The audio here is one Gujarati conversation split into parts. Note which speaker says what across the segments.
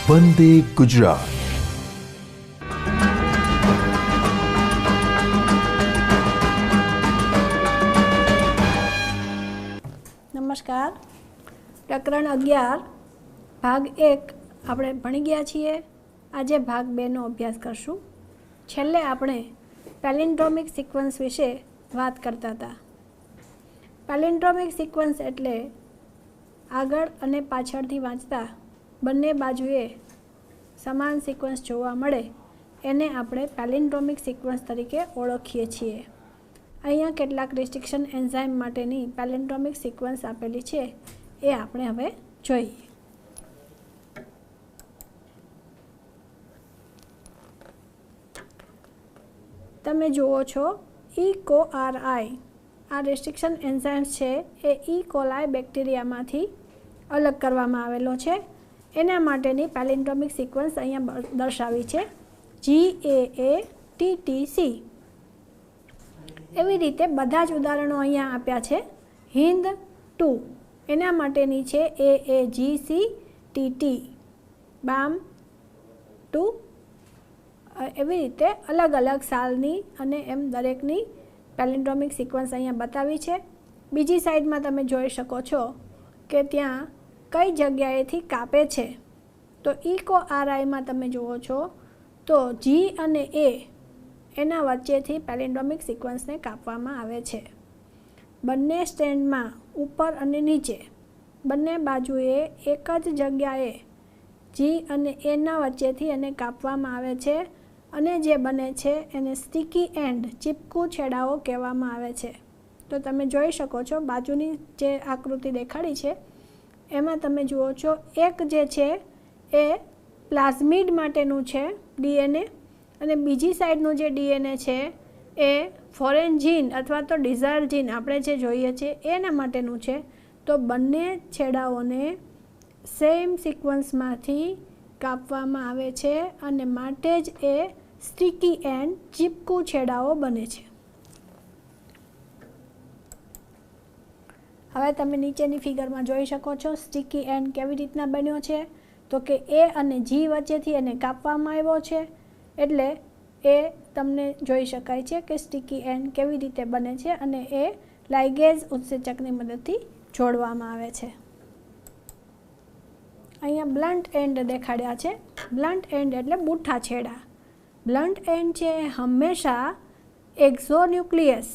Speaker 1: વંદે ગુજરાત.
Speaker 2: નમસ્કાર. પ્રકરણ 11 ભાગ 1 આપણે ભણી ગયા છીએ. આજે ભાગ 2નો અભ્યાસ કરશું. છેલ્લે આપણે પેલિન્ડ્રોમિક સિક્વન્સ વિશે વાત કરતા હતા. પેલિન્ડ્રોમિક સિક્વન્સ એટલે આગળ અને પાછળથી વાંચતા બંને બાજુએ સમાન સિક્વન્સ જોવા મળે એને આપણે પેલિન્ડ્રોમિક સિક્વન્સ તરીકે ઓળખીએ છીએ. અહીંયા કેટલાક રિસ્ટ્રિક્શન એન્ઝાઇમ માટેની પેલિન્ડ્રોમિક સિક્વન્સ આપેલી છે એ આપણે હવે જોઈએ. તમે જુઓ છો E-CoRI આ રિસ્ટ્રિક્શન એન્ઝાઇમ્સ છે એ E. coli બેક્ટેરિયામાંથી અલગ કરવામાં આવેલો છે. એના માટેની પેલિન્ડ્રોમિક સિક્વન્સ અહીંયા દર્શાવી છે GAATTC. એવી રીતે બધા જ ઉદાહરણો અહીંયા આપ્યા છે. હિન્દ 2 એના માટેની છે AAGCTT. બામ 2 એવી રીતે અલગ અલગ સાલની અને એમ દરેકની પેલિન્ડ્રોમિક સિક્વન્સ અહીંયા બતાવી છે. બીજી સાઈડમાં તમે જોઈ શકો છો કે ત્યાં કઈ જગ્યાએથી કાપે છે. તો E-CoRIમાં તમે જુઓ છો તો G અને A એના વચ્ચેથી પેલિન્ડ્રોમિક સિક્વન્સને કાપવામાં આવે છે. બંને સ્ટેન્ડમાં ઉપર અને નીચે બંને બાજુએ એક જ જગ્યાએ G અને Aના વચ્ચેથી એને કાપવામાં આવે છે અને જે બને છે એને સ્ટીકી એન્ડ ચીપકું છેડાઓ કહેવામાં આવે છે. તો તમે જોઈ શકો છો બાજુની જે આકૃતિ દેખાડી છે એમાં તમે જુઓ છો એક જે છે એ પ્લાઝમિડ માટેનું છે DNA અને બીજી સાઈડનું જે DNA છે એ ફોરેન જીન અથવા તો ડિઝાયર જીન આપણે જે જોઈએ છીએ એના માટેનું છે. તો બંને છેડાઓને સેમ સિક્વન્સમાંથી કાપવામાં આવે છે અને માટે જ એ સ્ટીકી એન્ડ ચીપકું છેડાઓ બને છે. હવે તમે નીચેની ફિગરમાં જોઈ શકો છો સ્ટીકી એન્ડ કેવી રીતના બન્યો છે. તો કે A અને G વચ્ચેથી એને કાપવામાં આવ્યો છે એટલે એ તમને જોઈ શકાય છે કે સ્ટીકી એન્ડ કેવી રીતે બને છે અને એ લાઇગેઝ ઉત્સેચકની મદદથી જોડવામાં આવે છે. અહીંયા બ્લન્ટ એન્ડ દેખાડ્યા છે. બ્લન્ટ એન્ડ એટલે બૂઠા છેડા. બ્લન્ટ એન્ડ છે હંમેશા એક્ઝોન્યુક્લિયસ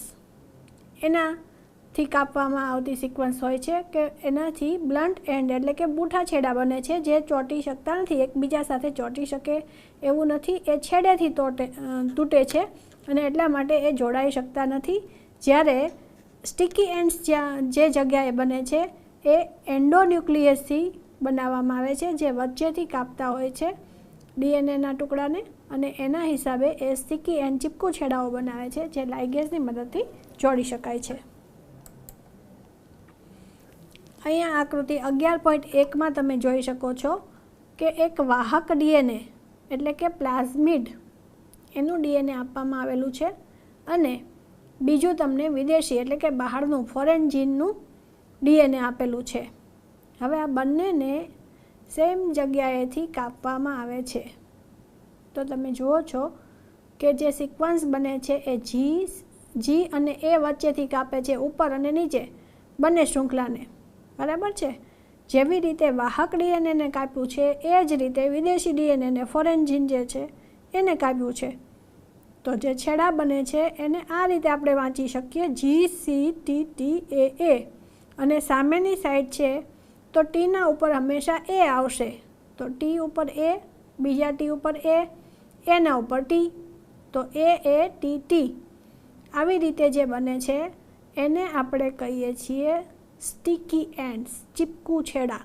Speaker 2: એનાથી કાપવામાં આવતી સિક્વન્સ હોય છે કે એનાથી બ્લન્ટ એન્ડ એટલે કે બૂઠા છેડા બને છે જે ચોંટી શકતા નથી, એકબીજા સાથે ચોંટી શકે એવું નથી. એ છેડેથી તૂટે છે અને એટલા માટે એ જોડાઈ શકતા નથી. જ્યારે સ્ટીકી એન્ડ્સ જે જગ્યાએ બને છે એ એન્ડોન્યુક્લિયસથી બનાવવામાં આવે છે જે વચ્ચેથી કાપતા હોય છે DNAના ટુકડાને અને એના હિસાબે એ સ્ટીકી એન્ડ ચીપકું છેડાઓ બનાવે છે જે લાઇગેઝની મદદથી જોડી શકાય છે. અહીંયા આકૃતિ 11.1માં તમે જોઈ શકો છો કે એક વાહક DNA એટલે કે પ્લાઝમિડ એનું DNA આપવામાં આવેલું છે અને બીજું તમને વિદેશી એટલે કે બહારનું ફોરેન જીનનું DNA આપેલું છે. હવે આ બંનેને સેમ જગ્યાએથી કાપવામાં આવે છે. તો તમે જુઓ છો કે જે સિક્વન્સ બને છે એ G અને A વચ્ચેથી કાપે છે ઉપર અને નીચે બંને શૃંખલાને. બરાબર છે. જેવી રીતે વાહક DNAને કાપ્યું છે એ જ રીતે વિદેશી DNAને ફોરેન જીન જે છે એને કાપ્યું છે. તો જે છેડા બને છે એને આ રીતે આપણે વાંચી શકીએ GCTTAA અને સામેની સાઈડ છે તો Tના ઉપર હંમેશા A આવશે. તો T ઉપર A, બીજા T ઉપર A, એના ઉપર T, તો AATT. આવી રીતે જે બને છે એને આપણે કહીએ છીએ સ્ટીકી એન્ડ્સ, ચીપકું છેડા.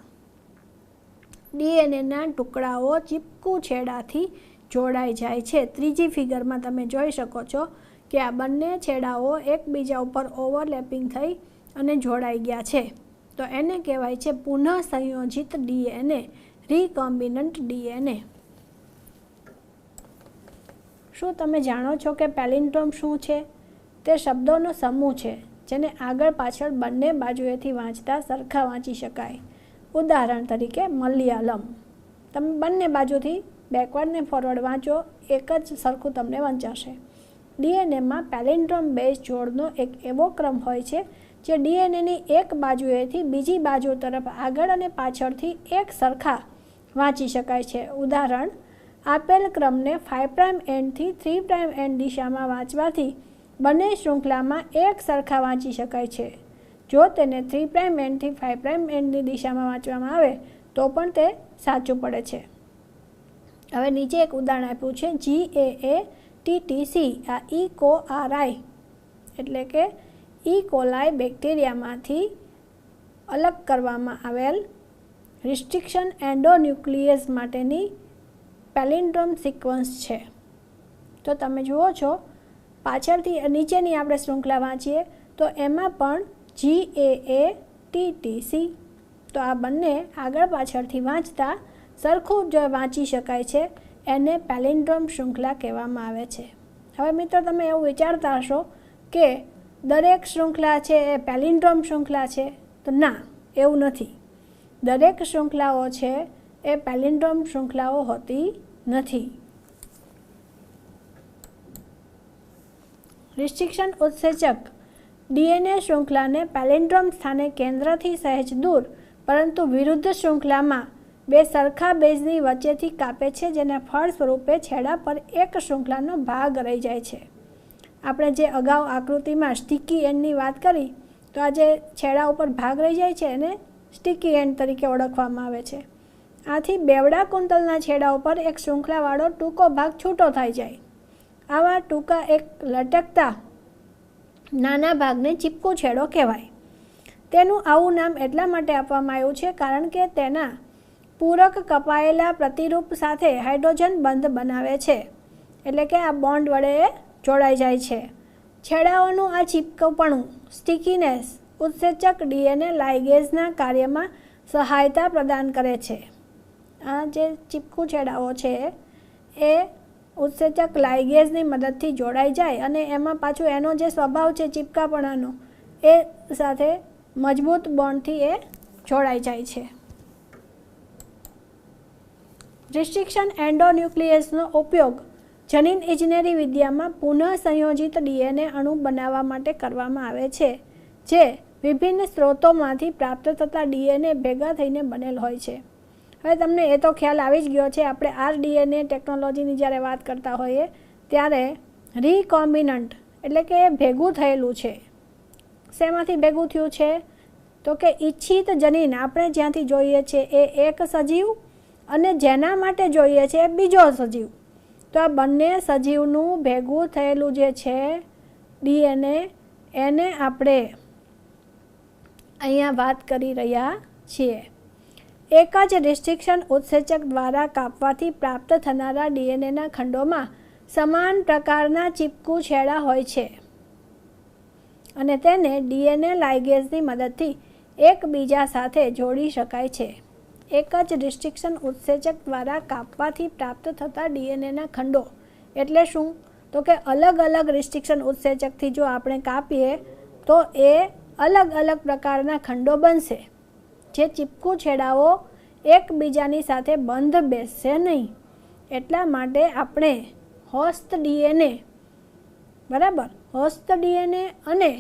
Speaker 2: DNAના ટુકડાઓ ચીપકું છેડાથી જોડાઈ જાય છે. ત્રીજી ફિગરમાં તમે જોઈ શકો છો કે આ બંને છેડાઓ એકબીજા ઉપર ઓવરલેપિંગ થઈ અને જોડાઈ ગયા છે. તો એને કહેવાય છે પુનઃ સંયોજિત DNA, રિકોમ્બિનન્ટ DNA. શું તમે જાણો છો કે પેલિન્ડ્રોમ શું છે? તે શબ્દોનો સમૂહ છે જેને આગળ પાછળ બંને બાજુએથી વાંચતા સરખા વાંચી શકાય. ઉદાહરણ તરીકે મલયાલમ. તમે બંને બાજુથી બેકવર્ડ ને ફોરવર્ડ વાંચો, એક જ સરખું તમને વંચાશે. ડીએનએમાં પેલિન્ડ્રોમ બેઝ જોડનો એક એવો ક્રમ હોય છે જે ડીએનએની એક બાજુએથી બીજી બાજુ તરફ આગળ અને પાછળથી એક સરખા વાંચી શકાય છે. ઉદાહરણ, આપેલ ક્રમને 5' એન્ડથી 3' એન્ડ દિશામાં વાંચવાથી બંને શૃંખલામાં એક સરખા વાંચી શકાય છે. જો તેને 3' એન્ડથી 5' એન્ડની દિશામાં વાંચવામાં આવે તો પણ તે સાચું પડે છે. હવે નીચે એક ઉદાહરણ આપ્યું છે, GAATTC. આ ઇકોઆરઆઈ એટલે કે ઇકોલાઈ બેક્ટેરિયામાંથી અલગ કરવામાં આવેલ રિસ્ટ્રિક્શન એન્ડોન્યુક્લિયસ માટેની પેલિન્ડ્રોમ સિક્વન્સ છે. તો તમે જુઓ છો પાછળથી નીચેની આપણે શૃંખલા વાંચીએ તો એમાં પણ GAATTC. તો આ બંને આગળ પાછળથી વાંચતા સરખું જો વાંચી શકાય છે એને પેલિન્ડ્રોમ શૃંખલા કહેવામાં આવે છે. હવે મિત્રો તમે એવું વિચારતા હશો કે દરેક શૃંખલા છે એ પેલિન્ડ્રોમ શૃંખલા છે, તો ના, એવું નથી. દરેક શૃંખલાઓ છે એ પેલિન્ડ્રોમ શૃંખલાઓ હોતી નથી. રિસ્ટ્રિક્શન ઉત્સેચક ડીએનએ શૃંખલાને પેલિન્ડ્રોમ સ્થાને કેન્દ્રથી સહેજ દૂર પરંતુ વિરુદ્ધ શૃંખલામાં બે સરખા બેઝની વચ્ચેથી કાપે છે, જેના ફળ સ્વરૂપે છેડા પર એક શૃંખલાનો ભાગ રહી જાય છે. આપણે જે અગાઉ આકૃતિમાં સ્ટિકી એન્ડની વાત કરી, તો આ જે છેડા ઉપર ભાગ રહી જાય છે એને સ્ટિકી એન્ડ તરીકે ઓળખવામાં આવે છે. આથી બેવડા કુંતલના છેડા ઉપર એક શૃંખલાવાળો ટૂંકો ભાગ છૂટો થઈ જાય. આવા ટૂંકા એક લટકતા નાના ભાગને ચીપકુ છેડો કહેવાય. તેનું આવું નામ એટલા માટે આપવામાં આવ્યું છે કારણ કે તેના પૂરક કપાયેલા પ્રતિરૂપ સાથે હાઇડ્રોજન બંધ બનાવે છે, એટલે કે આ બોન્ડ વડે જોડાઈ જાય છે. છેડાઓનું આ ચીપકુપણું સ્ટિકીનેસ ઉત્સેચક ડીએનએ લાઇગેઝના કાર્યમાં સહાયતા પ્રદાન કરે છે. આ જે ચીપકુ છેડાઓ છે એ ઉત્સેચક લાઇગેઝની મદદથી જોડાઈ જાય અને એમાં પાછું એનો જે સ્વભાવ છે ચીપકાપણાનો એ સાથે મજબૂત બોન્ડથી એ જોડાઈ જાય છે. રિસ્ટ્રિક્શન એન્ડોન્યુક્લિયસનો ઉપયોગ જનીન ઇજનેરી વિદ્યામાં પુનઃ સંયોજિત ડીએનએ અણુ બનાવવા માટે કરવામાં આવે છે, જે વિભિન્ન સ્ત્રોતોમાંથી પ્રાપ્ત થતા ડીએનએ ભેગા થઈને બનેલ હોય છે. હવે તમને એ તો ખ્યાલ આવી જ ગયો છે, આપણે આરડીએનએ ટેકનોલોજીની જ્યારે વાત કરતા હોઈએ ત્યારે રિકોમ્બિનન્ટ એટલે કે ભેગું થયેલું છે. શેમાંથી ભેગું થયું છે? તો કે ઈચ્છિત જનીન આપણે જ્યાંથી જોઈએ છે એ એક સજીવ અને જેના માટે જોઈએ છે એ બીજો સજીવ. તો આ બંને સજીવનું ભેગું થયેલું જે છે ડીએનએ એને આપણે અહીંયા વાત કરી રહ્યા છીએ. એક જ રિસ્ટ્રિક્શન ઉત્સેચક દ્વારા કાપવાથી પ્રાપ્ત થનારા ડીએનએના ખંડોમાં સમાન પ્રકારના ચીપકુ છેડા હોય છે અને તેને ડીએનએ લાઇગેઝની મદદથી એકબીજા સાથે જોડી શકાય છે. એક જ રિસ્ટ્રિક્શન ઉત્સેચક દ્વારા કાપવાથી પ્રાપ્ત થતા ડીએનએના ખંડો એટલે શું? તો કે અલગ અલગ રિસ્ટ્રિક્શન ઉત્સેચકથી જો આપણે કાપીએ તો એ અલગ અલગ પ્રકારના ખંડો બનશે. જે ચીપકુ છેડાઓ એકબીજાની સાથે બંધ બેસશે નહીં. એટલા માટે આપણે હોસ્ટ ડીએનએ, બરાબર, હોસ્ટ ડીએનએ અને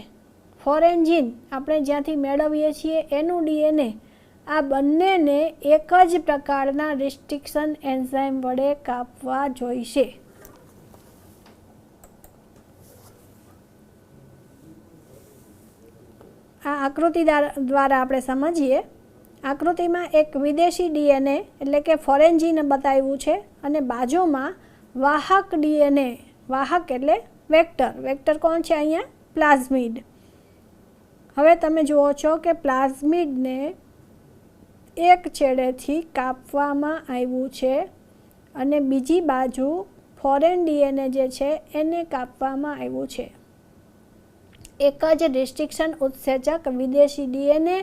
Speaker 2: ફોરેન જીન આપણે જ્યાંથી મેળવીએ છીએ એનું ડીએનએ, આ બંનેને એક જ પ્રકારના રિસ્ટ્રિક્શન એન્ઝાઇમ વડે કાપવા જોઈશે. આ આકૃતિ દ્વારા આપણે સમજીએ. આકૃતિમાં એક વિદેશી ડીએનએ એટલે કે ફોરેન જીન બતાવ્યું છે અને બાજુમાં વાહક ડીએનએ, વાહક એટલે વેક્ટર, વેક્ટર કોણ છે અહીંયા? પ્લાઝમિડ. હવે તમે જુઓ છો કે પ્લાઝમિડને એક છેડેથી કાપવામાં આવ્યું છે અને બીજી બાજુ ફોરેન ડીએનએ જે છે એને કાપવામાં આવ્યું છે. એક જ રિસ્ટ્રિક્શન ઉત્સેચક વિદેશી ડીએનએ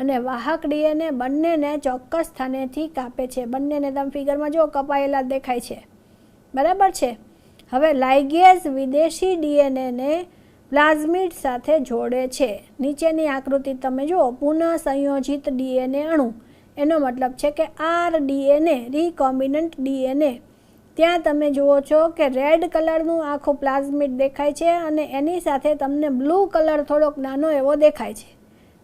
Speaker 2: અને વાહક ડીએનએ બંનેને ચોક્કસ સ્થાનેથી કાપે છે. બંનેને તમે ફિગરમાં જો કપાયેલા દેખાય છે, બરાબર છે. હવે લાઇગેઝ વિદેશી ડીએનએને પ્લાઝમિડ સાથે જોડે છે. નીચેની આકૃતિ તમે જુઓ, પુનઃ સંયોજિત ડીએનએ અણુ એનો મતલબ છે કે rDNA રિકોમ્બિનન્ટ DNA. ત્યાં તમે જુઓ છો કે રેડ કલરનું આખું પ્લાઝમિડ દેખાય છે અને એની સાથે તમને બ્લુ કલર થોડોક નાનો એવો દેખાય છે.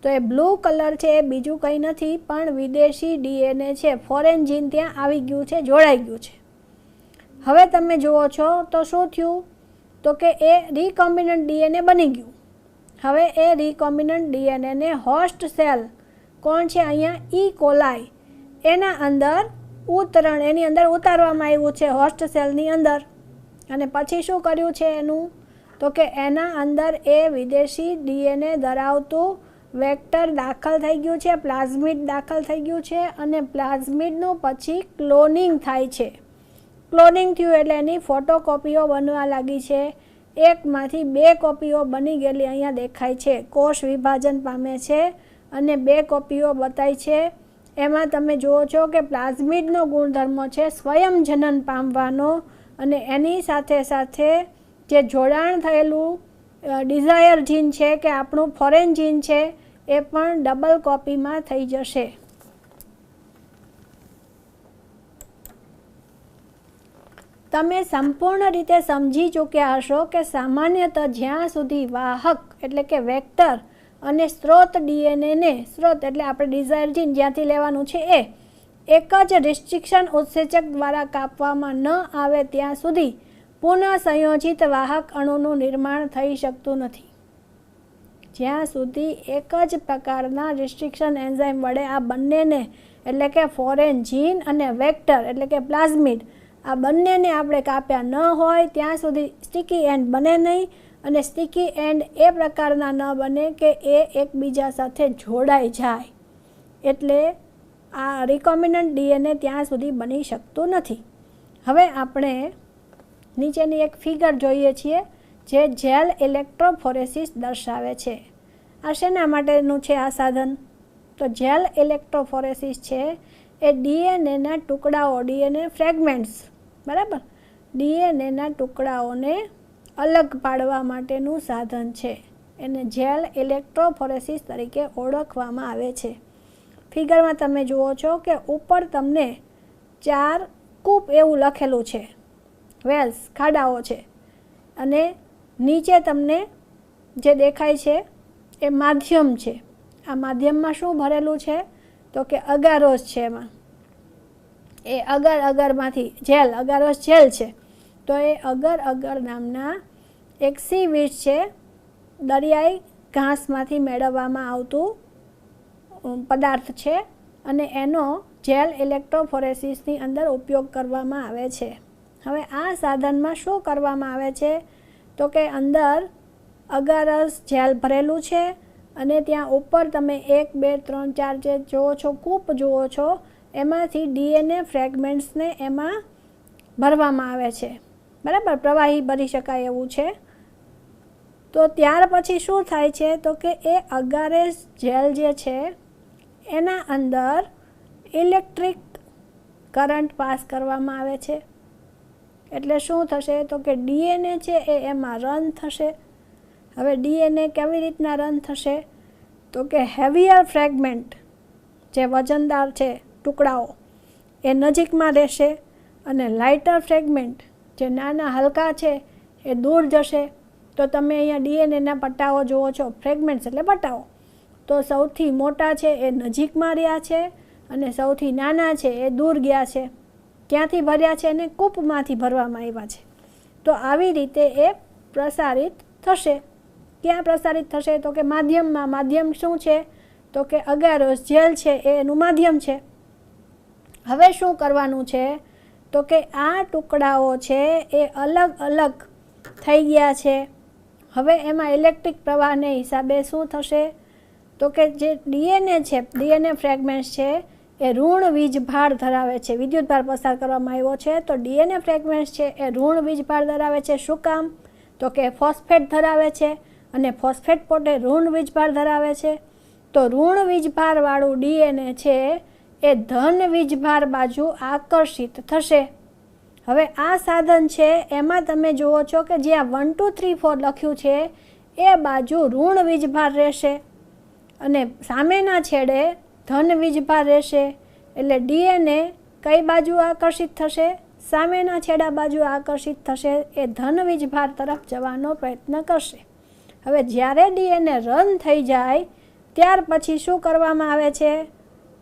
Speaker 2: તો એ બ્લુ કલર છે એ બીજું કંઈ નથી પણ વિદેશી DNA છે, ફોરેન જીન ત્યાં આવી ગયું છે, જોડાઈ ગયું છે. હવે તમે જુઓ છો તો શું થયું, તો કે એ રિકોમ્બિનન્ટ DNA બની ગયું. હવે એ રિકોમ્બિનન્ટ DNA ને હોસ્ટ સેલ કોણ છે અહીંયા, ઈ કોલાઈ, એના અંદર એની અંદર ઉતારવામાં આવ્યું છે હોસ્ટ સેલની અંદર. અને પછી શું કર્યું છે એનું, તો કે એના અંદર એ વિદેશી DNA ધરાવતું વેક્ટર દાખલ થઈ ગયું છે, પ્લાઝમિડ દાખલ થઈ ગયું છે અને પ્લાઝમિડનું પછી ક્લોનિંગ થાય છે. ક્લોનિંગ થયું એટલે એની ફોટોકોપીઓ બનવા લાગી છે. એકમાંથી 2 કોપીઓ બની ગયેલી અહીંયા દેખાય છે. કોષ વિભાજન પામે છે અને 2 કોપીઓ બતાવી છે. એમાં તમે જુઓ છો કે પ્લાઝમિડનો ગુણધર્મ છે સ્વયં જનન પામવાનો અને એની સાથે સાથે જે જોડાણ થયેલું ડિઝાયર જીન છે કે આપણું ફોરેન જીન છે એ પણ ડબલ કોપીમાં થઈ જશે. તમે સંપૂર્ણ રીતે સમજી ચૂક્યા હશો કે સામાન્યતઃ જ્યાં સુધી વાહક એટલે કે વેક્ટર અને સ્ત્રોત DNA ને, સ્ત્રોત એટલે આપણે ડિઝાયર જીન જ્યાંથી લેવાનું છે એ એક જ રિસ્ટ્રિક્શન ઉત્સેચક દ્વારા કાપવામાં ન આવે ત્યાં સુધી પુનઃ સંયોજિત વાહક અણુનું નિર્માણ થઈ શકતું નથી. જ્યાં સુધી એક જ પ્રકારના રિસ્ટ્રિક્શન એન્ઝાઇમ વડે આ બંનેને એટલે કે ફોરેન જીન અને વેક્ટર એટલે કે પ્લાઝમિડ આ બંનેને આપણે કાપ્યા ન હોય ત્યાં સુધી સ્ટિકી એન્ડ બને નહીં. અને સ્ટિકી એન્ડ એ પ્રકારના ન બને કે એ એકબીજા સાથે જોડાઈ જાય. એટલે આ રિકોમ્બિનન્ટ DNA ત્યાં સુધી બની શકતું નથી. હવે આપણે નીચેની એક ફિગર જોઈએ છીએ જે જેલ ઇલેક્ટ્રોફોરેસિસ દર્શાવે છે. આ શેના માટેનું છે આ સાધન, તો જેલ ઇલેક્ટ્રોફોરેસિસ છે એ DNAના ટુકડાઓ, DNA ફ્રેગમેન્ટ્સ, બરાબર, DNAના ટુકડાઓને અલગ પાડવા માટેનું સાધન છે. એને જેલ ઇલેક્ટ્રોફોરેસિસ તરીકે ઓળખવામાં આવે છે. ફિગરમાં તમે જુઓ છો કે ઉપર તમને 4 કૂપ એવું લખેલું છે, વેલ્સ, ખાડાઓ છે, અને નીચે તમને જે દેખાય છે એ માધ્યમ છે. આ માધ્યમમાં શું ભરેલું છે, તો કે અગારોસ છે. એમાં એ અગરમાંથી જેલ, અગારોસ જેલ છે. તો એ અગર નામના એક સીવીડ છે, દરિયાઈ ઘાસમાંથી મેળવવામાં આવતું પદાર્થ છે અને એનો જેલ ઇલેક્ટ્રોફોરેસિસની અંદર ઉપયોગ કરવામાં આવે છે. હવે આ સાધનમાં શું કરવામાં આવે છે, તો કે અંદર અગારસ જેલ ભરેલું છે અને ત્યાં ઉપર તમે 1, 2, 3, 4 જે જુઓ છો, કૂપ જુઓ છો, એમાંથી DNA ફ્રેગમેન્ટ્સને એમાં ભરવામાં આવે છે, બરાબર, પ્રવાહી ભરી શકાય એવું છે. તો ત્યાર પછી શું થાય છે, તો કે એ અગારેસ જેલ જે છે એના અંદર ઇલેક્ટ્રિક કરંટ પાસ કરવામાં આવે છે. એટલે શું થશે, તો કે DNA છે એ એમાં રન થશે. હવે DNA કેવી રીતના રન થશે, તો કે હેવીયર ફ્રેગમેન્ટ જે વજનદાર છે ટુકડાઓ એ નજીકમાં રહેશે અને લાઇટર ફ્રેગમેન્ટ જે નાના હલકા છે એ દૂર જશે. તો તમે અહીંયા DNAના પટ્ટાઓ જુઓ છો, ફ્રેગમેન્ટ્સ એટલે પટ્ટાઓ. તો સૌથી મોટા છે એ નજીકમાં રહ્યા છે અને સૌથી નાના છે એ દૂર ગયા છે. ક્યાંથી ભર્યા છે, એને કૂપમાંથી ભરવામાં આવ્યા છે. તો આવી રીતે એ પ્રસારિત થશે. ક્યાં પ્રસારિત થશે, તો કે માધ્યમમાં. માધ્યમ શું છે, તો કે અગારોસ જેલ છે એ એનું માધ્યમ છે. હવે શું કરવાનું છે, તો કે આ ટુકડાઓ છે એ અલગ અલગ થઈ ગયા છે. હવે એમાં ઇલેક્ટ્રિક પ્રવાહને હિસાબે શું થશે, તો કે જે DNA છે, DNA ફ્રેગમેન્ટ્સ છે એ ઋણ વીજભાર ધરાવે છે. વિદ્યુતભાર પસાર કરવામાં આવ્યો છે તો DNA ફ્રેગમેન્ટ્સ છે એ ઋણ વીજભાર ધરાવે છે. શું કામ, તો કે ફોસ્ફેટ ધરાવે છે અને ફોસ્ફેટ પોતે ઋણ વીજભાર ધરાવે છે. તો ઋણ વીજભારવાળું DNA છે એ ધન વીજભાર બાજુ આકર્ષિત થશે. હવે આ સાધન છે એમાં તમે જુઓ છો કે જ્યાં 1, 2, 3, 4 લખ્યું છે એ બાજુ ઋણ વીજભાર રહેશે અને સામેના છેડે ધન વીજભાર રહેશે. એટલે ડીએનએ કઈ બાજુ આકર્ષિત થશે? સામેના છેડા બાજુ આકર્ષિત થશે. એ ધન વીજભાર તરફ જવાનો પ્રયત્ન કરશે. હવે જ્યારે ડીએનએ રન થઈ જાય ત્યાર પછી શું કરવામાં આવે છે?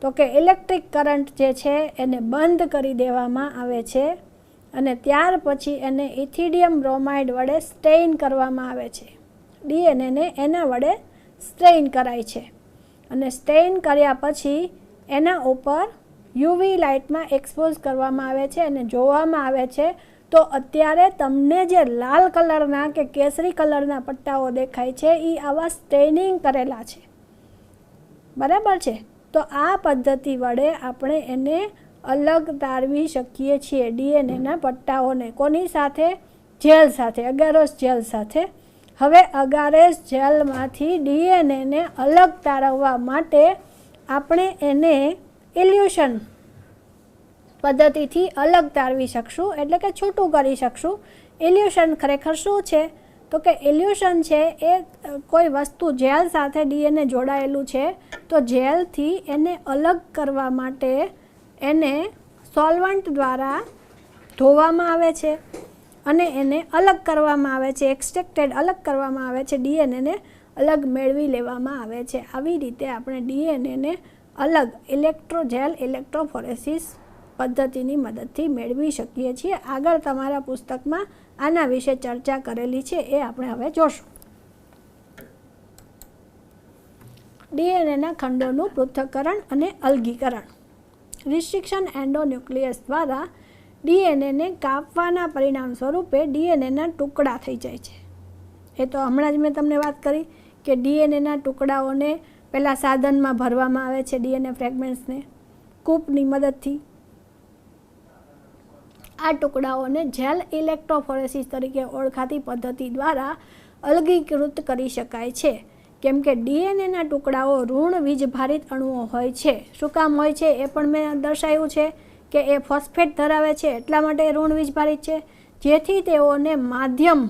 Speaker 2: તો કે ઇલેક્ટ્રિક કરંટ જે છે એને બંધ કરી દેવામાં આવે છે અને ત્યાર પછી એને ઇથિડિયમ બ્રોમાઇડ વડે સ્ટેઇન કરવામાં આવે છે. ડીએનએને એના વડે સ્ટેઇન કરાય છે અને સ્ટેઇન કર્યા પછી એના ઉપર યુવી લાઇટમાં એક્સપોઝ કરવામાં આવે છે અને જોવામાં આવે છે. તો અત્યારે તમને જે લાલ કલરના કે કેસરી કલરના પટ્ટાઓ દેખાય છે એ આવા સ્ટેઇનિંગ કરેલા છે. બરાબર છે? તો આ પદ્ધતિ વડે આપણે એને અલગ તારવી શકીએ છીએ ડીએનએના પટ્ટાઓને. કોની સાથે? જેલ સાથે, અગારોસ જેલ સાથે. હવે અગારેસ જેલમાંથી ડીએનએને અલગ તારવવા માટે આપણે એને ઇલ્યુશન પદ્ધતિથી અલગ તારવી શકશું, એટલે કે છૂટું કરી શકશું. ઇલ્યુશન ખરેખર શું છે? તો કે ઇલ્યુશન છે એ કોઈ વસ્તુ જેલ સાથે ડીએનએ જોડાયેલું છે તો જેલથી એને અલગ કરવા માટે એને સોલ્વન્ટ દ્વારા ધોવામાં આવે છે અને એને અલગ કરવામાં આવે છે, એક્સટ્રેક્ટેડ અલગ કરવામાં આવે છે, ડીએનએને અલગ મેળવી લેવામાં આવે છે. આવી રીતે આપણે ડીએનએને અલગ જેલ ઇલેક્ટ્રોફોરેસિસ પદ્ધતિની મદદથી મેળવી શકીએ છીએ. આગળ તમારા પુસ્તકમાં આના વિશે ચર્ચા કરેલી છે, એ આપણે હવે જોશું. ડીએનએના ખંડોનું પૃથ્થકરણ અને અલગીકરણ. રિસ્ટ્રિક્શન એન્ડોન્યુક્લિયસ દ્વારા ડીએનએને કાપવાના પરિણામ સ્વરૂપે ડીએનએના ટુકડા થઈ જાય છે. એ તો હમણાં જ મેં તમને વાત કરી કે ડીએનએના ટુકડાઓને પહેલાં સાધનમાં ભરવામાં આવે છે, ડીએનએ ફ્રેગમેન્ટ્સને કૂપની મદદથી. આ ટુકડાઓને જેલ ઇલેક્ટ્રોફોરેસિસ તરીકે ઓળખાતી પદ્ધતિ દ્વારા અલગીકૃત કરી શકાય છે. કેમ કે ડીએનએના ટુકડાઓ ઋણ વીજભારિત અણુઓ હોય છે. શું કામ હોય છે એ પણ મેં દર્શાવ્યું છે કે એ ફોસ્ફેટ ધરાવે છે એટલા માટે ઋણ વીજભારિત છે, જેથી તેઓને માધ્યમ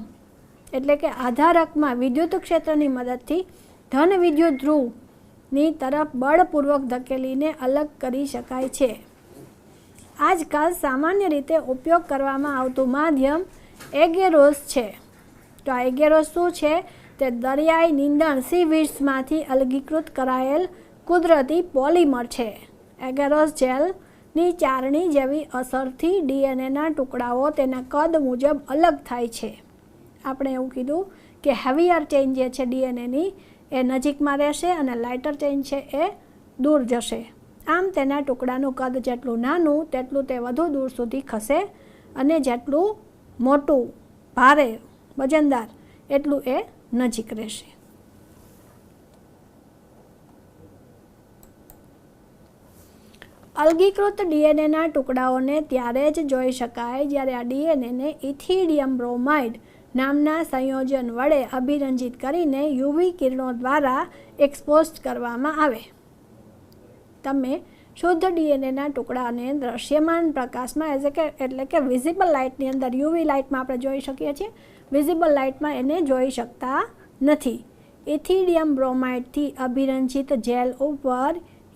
Speaker 2: એટલે કે આધારકમાં વિદ્યુત ક્ષેત્રની મદદથી ધન વિદ્યુત ધ્રુવની તરફ બળપૂર્વક ધકેલીને અલગ કરી શકાય છે. આજકાલ સામાન્ય રીતે ઉપયોગ કરવામાં આવતું માધ્યમ એગેરોસ છે. તો આ એગેરોસ શું છે? તે દરિયાઈ નીંદણ સીવીડ્સમાંથી અલગીકૃત કરાયેલ કુદરતી પોલિમર છે. એગેરોસ જેલની ચારણી જેવી અસરથી ડીએનએના ટુકડાઓ તેના કદ મુજબ અલગ થાય છે. આપણે એવું કીધું કે હેવીયર ચેઇન જે છે ડીએનએની એ નજીકમાં રહેશે અને લાઇટર ચેઇન છે એ દૂર જશે. આમ તેના ટુકડાનું કદ જેટલું નાનું તેટલું તે વધુ દૂર સુધી ખસે અને જેટલું મોટું, ભારે, વજનદાર એટલું એ નજીક રહેશે. અલગીકૃત ડીએનએના ટુકડાઓને ત્યારે જ જોઈ શકાય જ્યારે આ ડીએનએને ઇથિડિયમ બ્રોમાઇડ નામના સંયોજન વડે અભિરંજિત કરીને યુવી કિરણો દ્વારા એક્સપોઝ કરવામાં આવે. તમે શુદ્ધ ડીએનએના ટુકડાને દ્રશ્યમાન પ્રકાશમાં એટલે કે વિઝિબલ લાઇટની અંદર યુવી લાઇટમાં આપણે જોઈ શકીએ છીએ, વિઝિબલ લાઇટમાં એને જોઈ શકતા નથી. ઇથિડિયમ બ્રોમાઇડથી અભિરંજિત જેલ ઉપર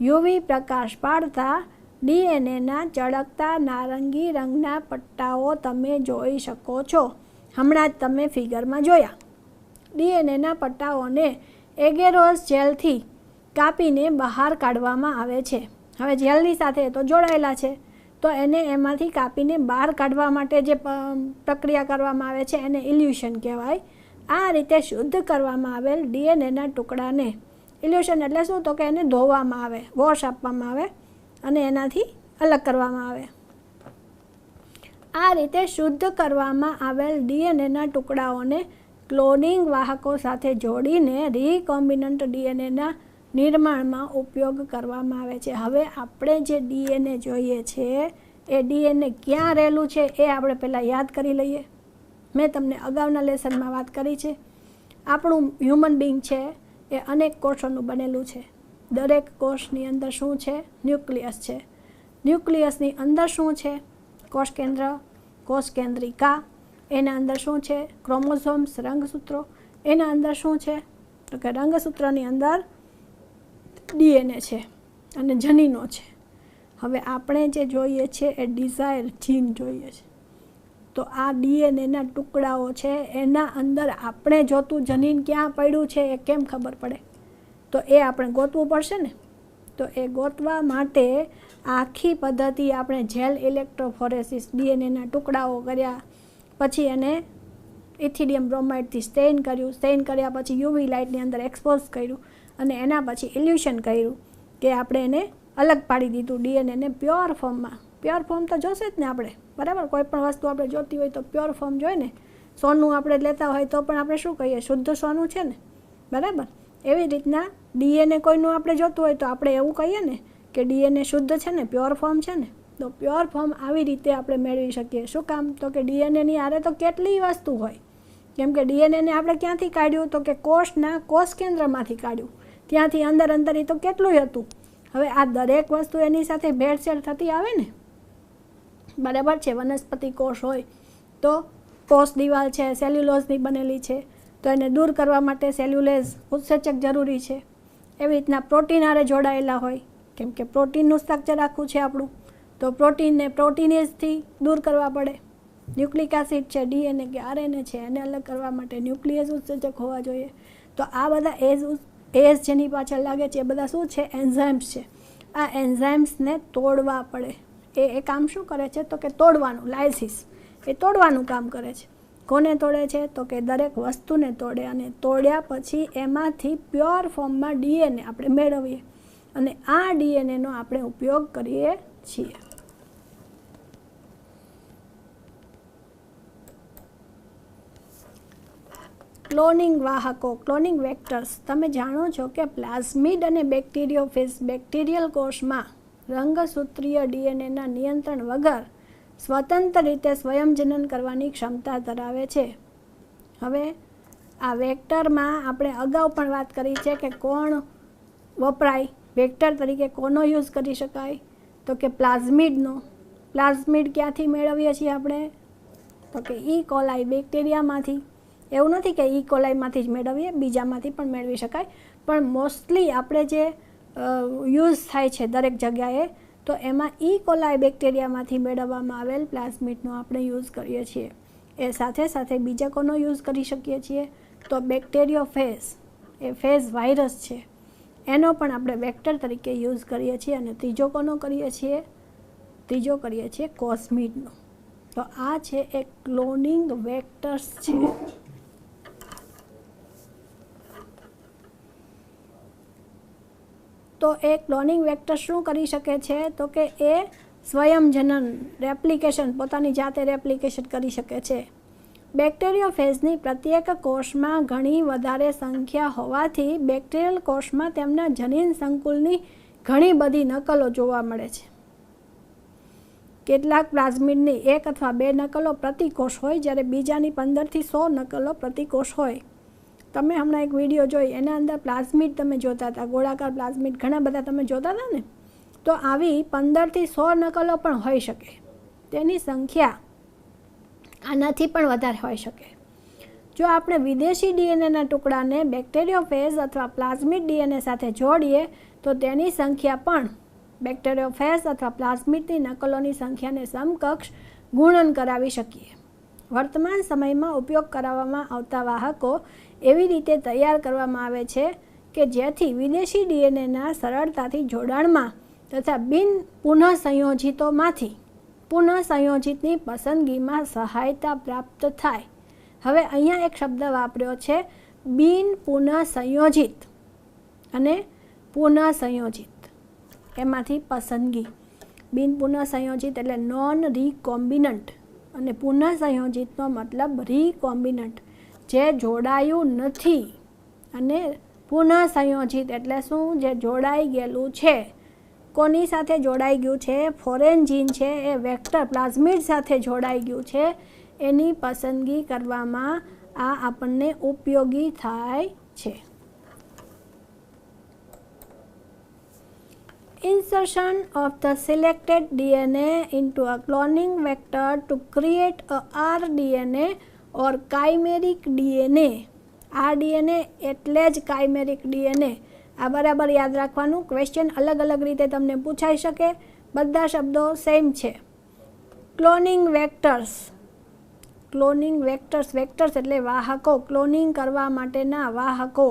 Speaker 2: યુવી પ્રકાશ પાડતા ડીએનએના ચળકતા નારંગી રંગના પટ્ટાઓ તમે જોઈ શકો છો. હમણાં જ તમે ફિગરમાં જોયા. ડીએનએના પટ્ટાઓને એગેરોસ જેલથી કાપીને બહાર કાઢવામાં આવે છે. હવે જેલની સાથે તો જોડાયેલા છે તો એને એમાંથી કાપીને બહાર કાઢવા માટે જે પ્રક્રિયા કરવામાં આવે છે એને ઇલ્યુશન કહેવાય. આ રીતે શુદ્ધ કરવામાં આવેલ ડીએનએના ટુકડાને, ઇલ્યુશન એટલે શું? તો કે એને ધોવામાં આવે, વોશ આપવામાં આવે અને એનાથી અલગ કરવામાં આવે. આ રીતે શુદ્ધ કરવામાં આવેલ ડીએનએના ટુકડાઓને ક્લોનિંગ વાહકો સાથે જોડીને રીકોમ્બિનન્ટ ડીએનએના નિર્માણમાં ઉપયોગ કરવામાં આવે છે. હવે આપણે જે ડીએનએ જોઈએ છે એ ડીએનએ ક્યાં રહેલું છે એ આપણે પહેલાં યાદ કરી લઈએ. મેં તમને અગાઉના લેસનમાં વાત કરી છે. આપણું હ્યુમન બિંગ છે એ અનેક કોષોનું બનેલું છે. દરેક કોષની અંદર શું છે? ન્યુક્લિયસ છે. ન્યુક્લિયસની અંદર શું છે? કોષ કેન્દ્ર, કોષ કેન્દ્રિકા. એના અંદર શું છે? ક્રોમોઝોમ્સ, રંગસૂત્રો. એના અંદર શું છે? તો કે રંગસૂત્રની અંદર ડીએનએ છે અને જનીનો છે. હવે આપણે જે જોઈએ છે એ ડિઝાયર જીન જોઈએ છે. તો આ ડીએનએના ટુકડાઓ છે એના અંદર આપણે જોતું જનીન ક્યાં પડ્યું છે એ કેમ ખબર પડે? તો એ આપણે ગોતવું પડશે ને. તો એ ગોતવા માટે આખી પદ્ધતિ આપણે જેલ ઇલેક્ટ્રોફોરેસિસ, ડીએનએના ટુકડાઓ કર્યા, પછી એને ઇથિડિયમ બ્રોમાઇડથી સ્ટેઇન કર્યું, સ્ટેઇન કર્યા પછી યુવી લાઇટની અંદર એક્સપોઝ કર્યું અને એના પછી ઇલ્યુશન કર્યું કે આપણે એને અલગ પાડી દીધું ડીએનએને પ્યોર ફોર્મમાં. પ્યોર ફોર્મ તો જોશે જ ને આપણે, બરાબર? કોઈ પણ વસ્તુ આપણે જોતી હોય તો પ્યોર ફોર્મ જોઈએ ને. સોનું આપણે લેતા હોય તો પણ આપણે શું કહીએ? શુદ્ધ સોનું છે ને, બરાબર? એવી રીતના ડીએનએ કોઈનું આપણે જોતું હોય તો આપણે એવું કહીએ ને કે ડીએનએ શુદ્ધ છે ને, પ્યોર ફોર્મ છે ને. તો પ્યોર ફોર્મ આવી રીતે આપણે મેળવી શકીએ. શું કામ? તો કે ડીએનએની આરે તો કેટલી વસ્તુ હોય. કેમ કે ડીએનએને આપણે ક્યાંથી કાઢ્યું? તો કે કોષ કેન્દ્રમાંથી કાઢ્યું. ત્યાંથી અંદર એ તો કેટલું હતું. હવે આ દરેક વસ્તુ એની સાથે ભેળસેળ થતી આવે ને, બરાબર છે? વનસ્પતિ કોષ હોય તો કોષ દિવાલ છે સેલ્યુલોઝની બનેલી છે, તો એને દૂર કરવા માટે સેલ્યુલેઝ ઉત્સેચક જરૂરી છે. એવી રીતના પ્રોટીન આરે જોડાયેલા હોય, કેમ કે પ્રોટીનનું સ્ટ્રક્ચર આખું છે આપણું, તો પ્રોટીનને પ્રોટીનેઝથી દૂર કરવા પડે. ન્યુક્લિક એસિડ છે, ડીએનએ કે આરએનએ છે, એને અલગ કરવા માટે ન્યુક્લિયસ ઉત્સેચક હોવા જોઈએ. તો આ બધા એઝ જેની પાછળ લાગે છે એ બધા શું છે? એન્ઝાઇમ્સ છે. આ એન્ઝાઇમ્સને તોડવા પડે. એ કામ શું કરે છે? તો કે તોડવાનું, લાયસિસ, એ તોડવાનું કામ કરે છે. કોને તોડે છે? તો કે દરેક વસ્તુને તોડે, અને તોડ્યા પછી એમાંથી પ્યોર ફોર્મમાં ડીએનએ આપણે મેળવીએ, અને આ ડીએનએનો આપણે ઉપયોગ કરીએ છીએ. ક્લોનિંગ વાહકો, ક્લોનિંગ વેક્ટર્સ. તમે જાણો છો કે પ્લાઝમિડ અને બેક્ટેરિયોફેજ બેક્ટેરિયલ કોષમાં રંગસૂત્રીય ડીએનએના નિયંત્રણ વગર સ્વતંત્ર રીતે સ્વયંજનન કરવાની ક્ષમતા ધરાવે છે. હવે આ વેક્ટરમાં આપણે અગાઉ પણ વાત કરી છે કે કોણ વપરાય, વેક્ટર તરીકે કોનો યુઝ કરી શકાય? તો કે પ્લાઝમિડનો. પ્લાઝમિડ ક્યાંથી મેળવીએ છીએ આપણે? તો કે ઈ કોલાઈ, બેક્ટેરિયામાંથી. એવું નથી કે ઈ કોલાઈમાંથી જ મેળવીએ, બીજામાંથી પણ મેળવી શકાય, પણ મોસ્ટલી આપણે જે યુઝ થાય છે દરેક જગ્યાએ, તો એમાં ઈ કોલાઈ બેક્ટેરિયામાંથી મેળવવામાં આવેલ પ્લાઝમિડનો આપણે યુઝ કરીએ છીએ. એ સાથે સાથે બીજા કોનો યુઝ કરી શકીએ છીએ? તો બેક્ટેરિયોફેજ, એ ફેજ વાયરસ છે, એનો પણ આપણે વેક્ટર તરીકે યુઝ કરીએ છીએ. અને ત્રીજો કોનો કરીએ છીએ? ત્રીજો કરીએ છીએ કોસ્મિડનો. તો આ છે એક ક્લોનિંગ વેક્ટર્સ છે. તો એ ક્લોનિંગ વેક્ટર શું કરી શકે છે? તો કે એ સ્વયંજનન, રેપ્લિકેશન, પોતાની જાતે રેપ્લિકેશન કરી શકે છે. બેક્ટેરિયોફેજની પ્રત્યેક કોષમાં ઘણી વધારે સંખ્યા હોવાથી બેક્ટેરિયલ કોષમાં તેમના જનીન સંકુલની ઘણી બધી નકલો જોવા મળે છે. કેટલાક પ્લાઝમિડની 1 અથવા 2 નકલો પ્રતિ કોષ હોય, જ્યારે બીજાની 15 થી 100 નકલો પ્રતિ કોષ હોય. તમે હમણાં એક વિડીયો જોઈ, એના અંદર પ્લાઝમિડ તમે જોતા હતા, ગોળાકાર પ્લાઝમિડ ઘણા બધા તમે જોતા હતા ને. તો આવી 15 થી 100 નકલો પણ હોઈ શકે. તેની સંખ્યા આનાથી પણ વધારે હોઈ શકે. જો આપણે વિદેશી ડીએનએના ટુકડાને બેક્ટેરિયોફેજ અથવા પ્લાઝમિડ ડીએનએ સાથે જોડીએ તો તેની સંખ્યા પણ બેક્ટેરિયોફેજ અથવા પ્લાઝમિડની નકલોની સંખ્યાને સમકક્ષ ગુણન કરાવી શકીએ. વર્તમાન સમયમાં ઉપયોગ કરાવવામાં આવતા વાહકો એવી રીતે તૈયાર કરવામાં આવે છે કે જેથી વિદેશી ડીએનએના સરળતાથી જોડાણમાં તથા બિન પુનઃસંયોજિતોમાંથી પુનઃસંયોજિતની પસંદગીમાં સહાયતા પ્રાપ્ત થાય. હવે અહીંયા એક શબ્દ વાપર્યો છે, બિન પુનઃસંયોજિત અને પુનઃસંયોજિત, એમાંથી પસંદગી. બિન પુનઃસંયોજિત એટલે નોન રીકોમ્બિનન્ટ, અને પુનઃસંયોજિતનો મતલબ રીકોમ્બિનન્ટ, જે જોડાયું નથી. અને પુનઃસંયોજિત એટલે શું? જે જોડાઈ ગયેલું છે. કોની સાથે જોડાઈ ગયું છે? ફોરેન જીન છે એ વેક્ટર પ્લાઝમિડ સાથે જોડાઈ ગયું છે, એની પસંદગી કરવામાં આ આપણને ઉપયોગી થાય છે. Insertion of the selected DNA into a cloning vector to create a rDNA or chimeric DNA. rDNA એટલે જ chimeric DNA. આ બરાબર યાદ રાખવાનું. ક્વેશ્ચન અલગ અલગ રીતે તમને પૂછાઈ શકે, બધા શબ્દો સેમ છે. Cloning vectors, cloning vectors, vectors એટલે વાહકો, ક્લોનિંગ કરવા માટેના વાહકો.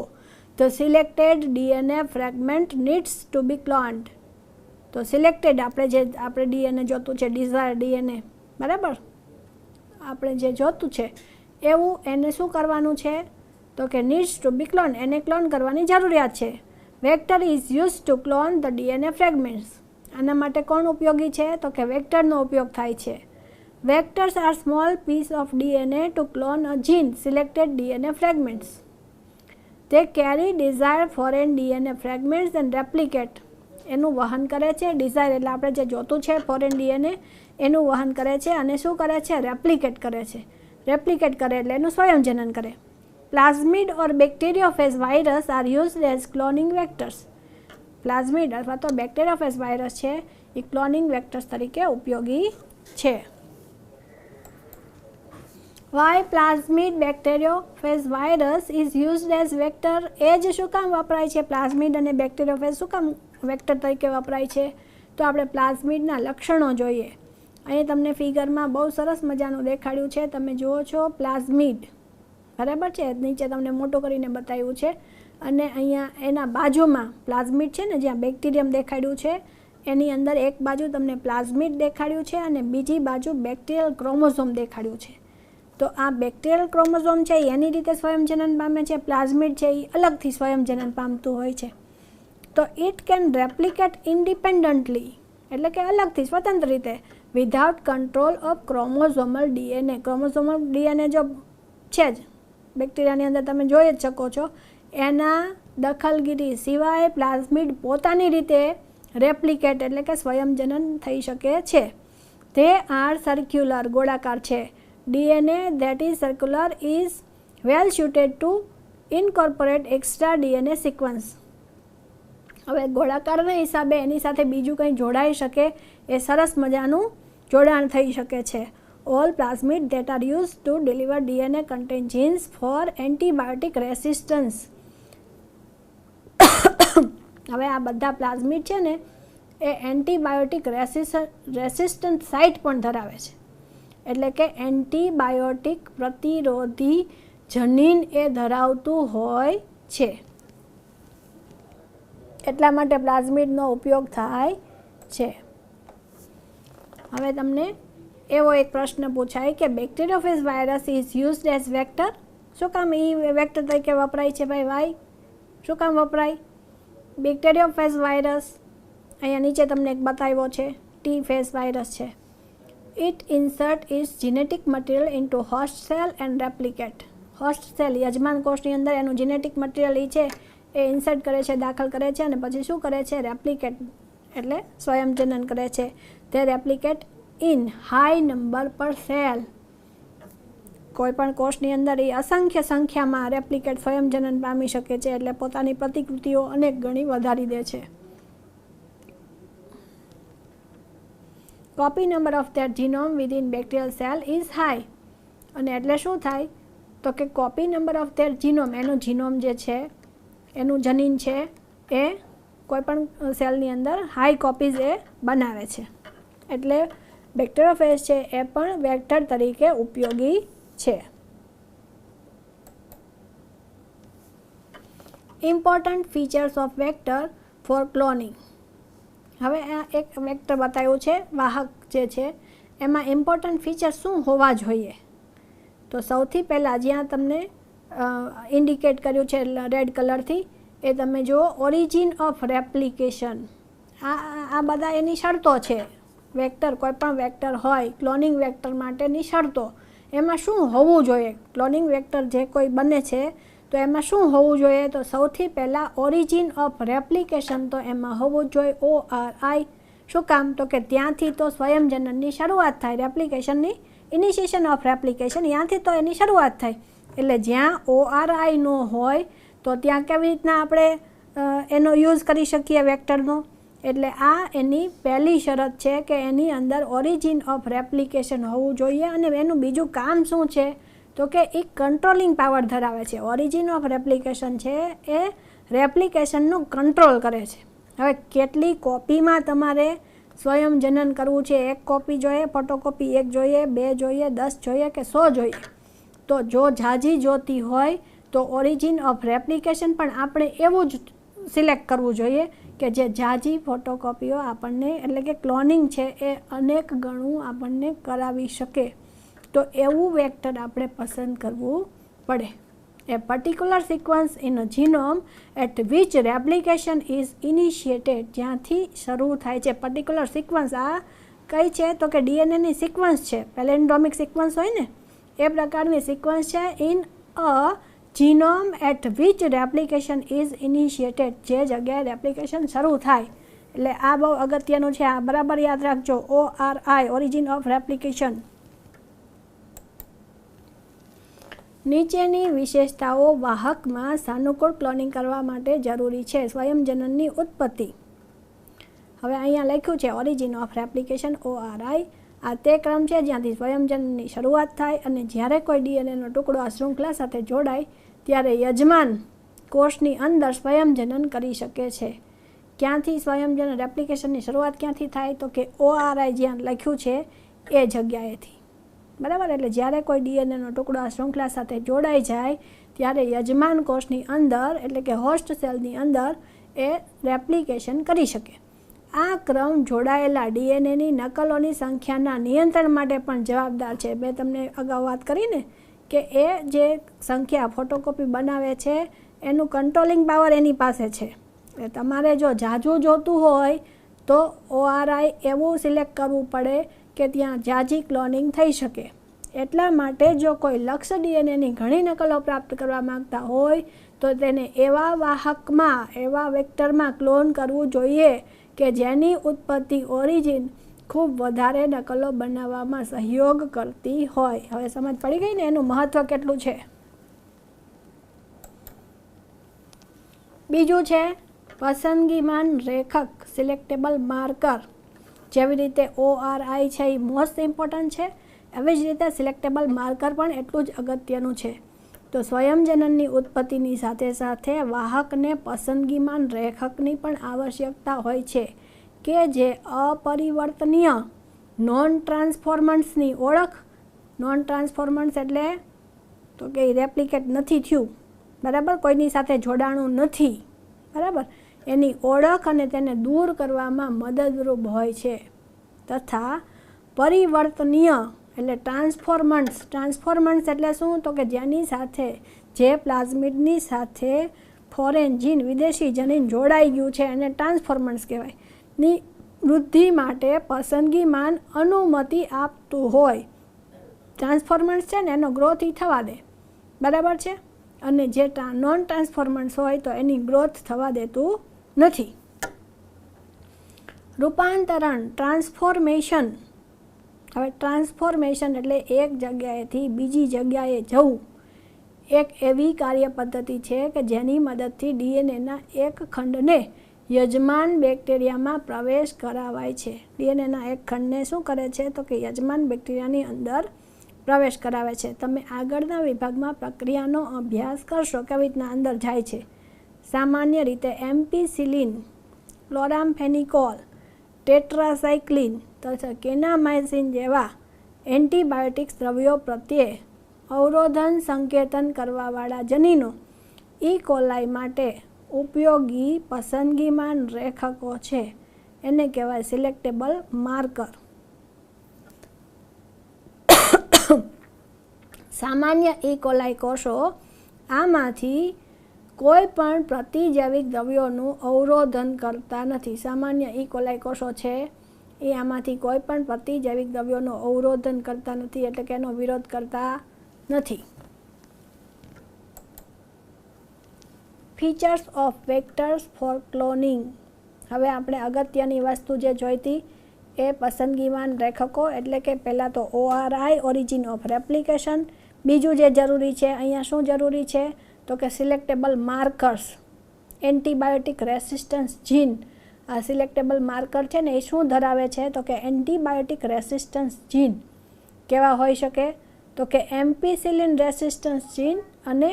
Speaker 2: The selected DNA fragment needs to be cloned. તો સિલેક્ટેડ આપણે ડીએનએ જોતું છે, ડિઝાયર ડીએનએ, બરાબર, આપણે જે જોતું છે એવું એને શું કરવાનું છે તો કે નીડ્સ ટુ બી ક્લોન, એને ક્લોન કરવાની જરૂરિયાત છે. Vector is use to clone the DNA fragments. આના માટે કોણ ઉપયોગી છે તો કે વેક્ટરનો ઉપયોગ થાય છે. Vectors are small piece of DNA to clone a gene selected DNA fragments. તે carry desire foreign DNA fragments and replicate, એનું વહન કરે છે. ડિઝાયર એટલે આપણે જે જોતું છે ફોરેન ડીએનએ એનું વહન કરે છે અને શું કરે છે, રેપ્લિકેટ કરે છે. રેપ્લિકેટ કરે એટલે એનું સ્વયંજનન કરે. Plasmid or bacteriophage virus are used as cloning vectors. Plasmid અથવા તો બેક્ટેરિયોફેજ વાયરસ છે એ ક્લોનિંગ વેક્ટર્સ તરીકે ઉપયોગી છે. Why plasmid bacteriophage virus is used as vector. એ જ શું કામ વપરાય છે, પ્લાઝમિડ અને બેક્ટેરિયોફેજ શું કામ વેક્ટર તરીકે વપરાય છે તો આપણે પ્લાઝમિડના લક્ષણો જોઈએ. અહીં તમને ફિગરમાં બહુ સરસ મજાનું દેખાડ્યું છે, તમે જુઓ છો પ્લાઝમિડ, બરાબર છે, નીચે તમને મોટું કરીને બતાવ્યું છે અને અહીંયા એના બાજુમાં પ્લાઝમિડ છે ને, જ્યાં બેક્ટેરિયમ દેખાડ્યું છે એની અંદર એક બાજુ તમને પ્લાઝમિડ દેખાડ્યું છે અને બીજી બાજુ બેક્ટેરિયલ ક્રોમોઝોમ દેખાડ્યું છે. તો આ બેક્ટેરિયલ ક્રોમોઝોમ છે એની રીતે સ્વયંજનન પામે છે, પ્લાઝમિડ છે એ અલગથી સ્વયંજનન પામતું હોય છે. તો ઇટ કેન રેપ્લિકેટ ઇન્ડિપેન્ડન્ટલી એટલે કે અલગથી સ્વતંત્ર રીતે without control of chromosomal DNA. Chromosomal DNA જો છે જ બેક્ટેરિયાની અંદર તમે જોઈ જ શકો છો, એના દખલગીરી સિવાય પ્લાઝમિડ પોતાની રીતે રેપ્લિકેટ એટલે કે સ્વયંજનન થઈ શકે છે. તે આર સર્ક્યુલર ગોળાકાર છે. DNA that is circular is well suited to incorporate extra DNA sequence. હવે ગોળાકારના હિસાબે એની સાથે બીજું કંઈ જોડાઈ શકે એ સરસ મજાનું જોડાણ થઈ શકે છે. All plasmid that are use to deliver DNA contain genes for antibiotic resistance. હવે આ બધા પ્લાઝમિડ છે ને એ એન્ટીબાયોટિક રેસિસ્ટન્ટ સાઇટ પણ ધરાવે છે, એટલે કે એન્ટીબાયોટિક પ્રતિરોધી જનીન એ ધરાવતું હોય છે. એટલા માટે પ્લાઝમિડનો ઉપયોગ થાય છે. હવે તમને એવો એક પ્રશ્ન પૂછાય કે bacteriophage virus is used as vector. શું કામ એ વેક્ટર તરીકે વપરાય છે ભાઈ? વાય શું કામ વપરાય? બેક્ટેરિયોફેજ વાયરસ અહીંયા નીચે તમને એક બતાવ્યો છે, ટી ફેજ વાયરસ છે. It insert its genetic material into host cell and replicate. Host cell યજમાન કોષની અંદર એનું જીનેટિક મટીરિયલ એ છે એ ઇન્સર્ટ કરે છે, દાખલ કરે છે અને પછી શું કરે છે, રેપ્લિકેટ એટલે સ્વયંજનન કરે છે. તે રેપ્લિકેટ ઇન હાઈ નંબર પર સેલ. કોઈપણ કોષની અંદર એ અસંખ્ય સંખ્યામાં રેપ્લિકેટ સ્વયંજનન પામી શકે છે, એટલે પોતાની પ્રતિકૃતિઓ અનેક ગણી વધારી દે છે. Copy number of that genome within bacterial cell is high. અને એટલે શું થાય તો કે copy number of that genome, એનું જીનોમ જે છે એનું જનીન છે એ કોઈપણ સેલની અંદર હાઈ કોપીઝ એ બનાવે છે. એટલે બેક્ટેરિયોફેજ છે એ પણ વેક્ટર તરીકે ઉપયોગી છે. Important features of vector for cloning. હવે આ એક વેક્ટર બતાવ્યું છે, વાહક જે છે એમાં ઇમ્પોર્ટન્ટ ફીચર શું હોવા જોઈએ? તો સૌથી પહેલાં જ્યાં તમને ઇન્ડિકેટ કર્યું છે રેડ કલરથી એ તમે જુઓ, ઓરિજિન ઓફ રેપ્લિકેશન. આ બધા એની શરતો છે. વેક્ટર કોઈપણ વેક્ટર હોય, ક્લોનિંગ વેક્ટર માટેની શરતો, એમાં શું હોવું જોઈએ? ક્લોનિંગ વેક્ટર જે કોઈ બને છે તો એમાં શું હોવું જોઈએ? તો સૌથી પહેલાં ઓરિજિન ઓફ રેપ્લિકેશન તો એમાં હોવું જ જોઈએ, ORI. શું કામ? તો કે ત્યાંથી તો સ્વયંજનનની શરૂઆત થાય, રેપ્લિકેશનની ઇનિશિએશન ઓફ રેપ્લિકેશન ત્યાંથી તો એની શરૂઆત થાય. એટલે જ્યાં ORI ન હોય તો ત્યાં કેવી રીતના આપણે એનો યુઝ કરી શકીએ વેક્ટરનો? એટલે આ એની પહેલી શરત છે કે એની અંદર ઓરિજિન ઓફ રેપ્લિકેશન હોવું જોઈએ. અને એનું બીજું કામ શું છે તો કે એ કંટ્રોલિંગ પાવર ધરાવે છે. ઓરિજિન ઓફ રેપ્લિકેશન છે એ રેપ્લિકેશનનું કંટ્રોલ કરે છે. હવે કેટલી કોપીમાં તમારે સ્વયં જનન કરવું છે, 1 કોપી જોઈએ, ફોટોકોપી 1 જોઈએ, 2 જોઈએ, 10 જોઈએ કે 100 જોઈએ? તો જો ઝાઝી જોતી હોય તો ઓરિજિન ઓફ રેપ્લિકેશન પણ આપણે એવું જ સિલેક્ટ કરવું જોઈએ કે જે ઝાઝી ફોટોકોપીઓ આપણને એટલે કે ક્લોનિંગ છે એ અનેક ગણું આપણને કરાવી શકે, તો એવું વેક્ટર આપણે પસંદ કરવું પડે. A particular sequence in a genome at which replication is initiated, જ્યાંથી શરૂ થાય છે પર્ટિક્યુલર સિક્વન્સ. આ કઈ છે તો કે ડીએનએની સિક્વન્સ છે, પેલેન્ડ્રોમિક સિક્વન્સ હોય ને એ પ્રકારની સિક્વન્સ છે. In a genome at which replication is initiated, જે જગ્યાએ રેપ્લિકેશન શરૂ થાય. એટલે આ બહુ અગત્યનું છે, આ બરાબર યાદ રાખજો. ORI, origin of replication. નીચેની વિશેષતાઓ વાહકમાં સાનુકૂળ ક્લોનિંગ કરવા માટે જરૂરી છે. સ્વયંજનનની ઉત્પત્તિ. હવે અહીંયા લખ્યું છે ઓરિજિન ઓફ રેપ્લિકેશન ORI. આ તે ક્રમ છે જ્યાંથી સ્વયંજનનની શરૂઆત થાય અને જ્યારે કોઈ ડીએનએનો ટુકડો આ શૃંખલા સાથે જોડાય ત્યારે યજમાન કોષની અંદર સ્વયંજનન કરી શકે છે. ક્યાંથી સ્વયંજનન રેપ્લિકેશનની શરૂઆત ક્યાંથી થાય તો કે ORI જ્યાં લખ્યું છે એ જગ્યાએથી. બરાબર, એટલે જ્યારે કોઈ ડીએનએનો ટુકડો આ શૃંખલા સાથે જોડાઈ જાય ત્યારે યજમાન કોષની અંદર એટલે કે હોસ્ટ સેલની અંદર એ રેપ્લિકેશન કરી શકે. આ ક્રમ જોડાયેલા ડીએનએની નકલોની સંખ્યાના નિયંત્રણ માટે પણ જવાબદાર છે. મેં તમને અગાઉ વાત કરી ને કે એ જે સંખ્યા ફોટોકોપી બનાવે છે એનું કંટ્રોલિંગ પાવર એની પાસે છે. એટલે તમારે જો ઝાઝું જોતું હોય તો ORI એવું સિલેક્ટ કરવું પડે કે ત્યાં ઝાઝી ક્લોનિંગ થઈ શકે. એટલા માટે જો કોઈ લક્ષ્ય ડીએનએની ઘણી નકલો પ્રાપ્ત કરવા માંગતા હોય તો તેને એવા વાહકમાં એવા વેક્ટરમાં ક્લોન કરવું જોઈએ કે જેની ઉત્પત્તિ ઓરિજિન ખૂબ વધારે નકલો બનાવવામાં સહયોગ કરતી હોય. હવે સમજ પડી ગઈ ને એનું મહત્ત્વ કેટલું છે. બીજું છે પસંદગીમાન રેખક, સિલેક્ટેબલ માર્કર. જેવી રીતે ORI છે એ મોસ્ટ ઇમ્પોર્ટન્ટ છે, એવી જ રીતે સિલેક્ટેબલ માર્કર પણ એટલું જ અગત્યનું છે. તો સ્વયંજનનની ઉત્પત્તિની સાથે સાથે વાહકને પસંદગીમાન રેખકની પણ આવશ્યકતા હોય છે કે જે અપરિવર્તનીય નોન ટ્રાન્સફોર્મન્ટ્સની ઓળખ. નોન ટ્રાન્સફોર્મન્ટ્સ એટલે તો કે રેપ્લિકેટ નથી થયું, બરાબર, કોઈની સાથે જોડાણું નથી, બરાબર, એની ઓળખ અને તેને દૂર કરવામાં મદદરૂપ હોય છે. તથા પરિવર્તનીય એટલે ટ્રાન્સફોર્મન્ટ્સ. ટ્રાન્સફોર્મન્ટ્સ એટલે શું તો કે જેની સાથે જે પ્લાઝમિડની સાથે ફોરેન જીન વિદેશી જનીન જોડાઈ ગયું છે એને ટ્રાન્સફોર્મન્ટ્સ કહેવાય. ની વૃદ્ધિ માટે પસંદગીમાન અનુમતિ આપતું હોય. ટ્રાન્સફોર્મન્ટ્સ છે ને એનો ગ્રોથ ઈ થવા દે, બરાબર છે, અને જે નોન ટ્રાન્સફોર્મન્ટ્સ હોય તો એની ગ્રોથ થવા દેતું નથી. રૂપાંતરણ, ટ્રાન્સફોર્મેશન. હવે ટ્રાન્સફોર્મેશન એટલે એક જગ્યાએથી બીજી જગ્યાએ જવું. એક એવી કાર્ય પદ્ધતિ છે કે જેની મદદથી ડીએનએના એક ખંડને યજમાન બેક્ટેરિયામાં પ્રવેશ કરાવાય છે. ડીએનએના એક ખંડને શું કરે છે તો કે યજમાન બેક્ટેરિયાની અંદર પ્રવેશ કરાવે છે. તમે આગળના વિભાગમાં પ્રક્રિયાનો અભ્યાસ કરશો કેવી રીતના અંદર જાય છે. સામાન્ય રીતે એમ્પિસિલિન, ક્લોરામફેનિકોલ, ટેટ્રાસાઇક્લિન તથા કેનામાઇસિન જેવા એન્ટીબાયોટિક્સ દ્રવ્યો પ્રત્યે અવરોધન સંકેતન કરવાવાળા જનીનો ઈ કોલાઈ માટે ઉપયોગી પસંદગીમાન રેખકો છે. એને કહેવાય સિલેક્ટેબલ માર્કર. સામાન્ય ઈ કોલાઈ કોષો આમાંથી કોઈ પણ પ્રતિજૈવિક દ્રવ્યોનું અવરોધન કરતા નથી. સામાન્ય ઈ કોલાઈ કોષો છે એ આમાંથી કોઈ પણ પ્રતિજૈવિક દ્રવ્યોનું અવરોધન કરતા નથી, એટલે કે એનો વિરોધ કરતા નથી. Features of vectors for cloning. હવે આપણે અગત્યની વસ્તુ જે જોઈતી એ પસંદગીમાન રેખકો એટલે કે પહેલાં તો ORI, ઓરિજિન ઓફ રેપ્લિકેશન. બીજું જે જરૂરી છે અહીંયા શું જરૂરી છે તો કે સિલેક્ટેબલ માર્કર્સ, એન્ટીબાયોટિક રેસિસ્ટન્સ જીન. આ સિલેક્ટેબલ માર્કર છે ને એ શું ધરાવે છે તો કે એન્ટીબાયોટિક રેસિસ્ટન્સ જીન. કેવા હોઈ શકે તો કે એમ્પિસિલિન રેસિસ્ટન્સ જીન અને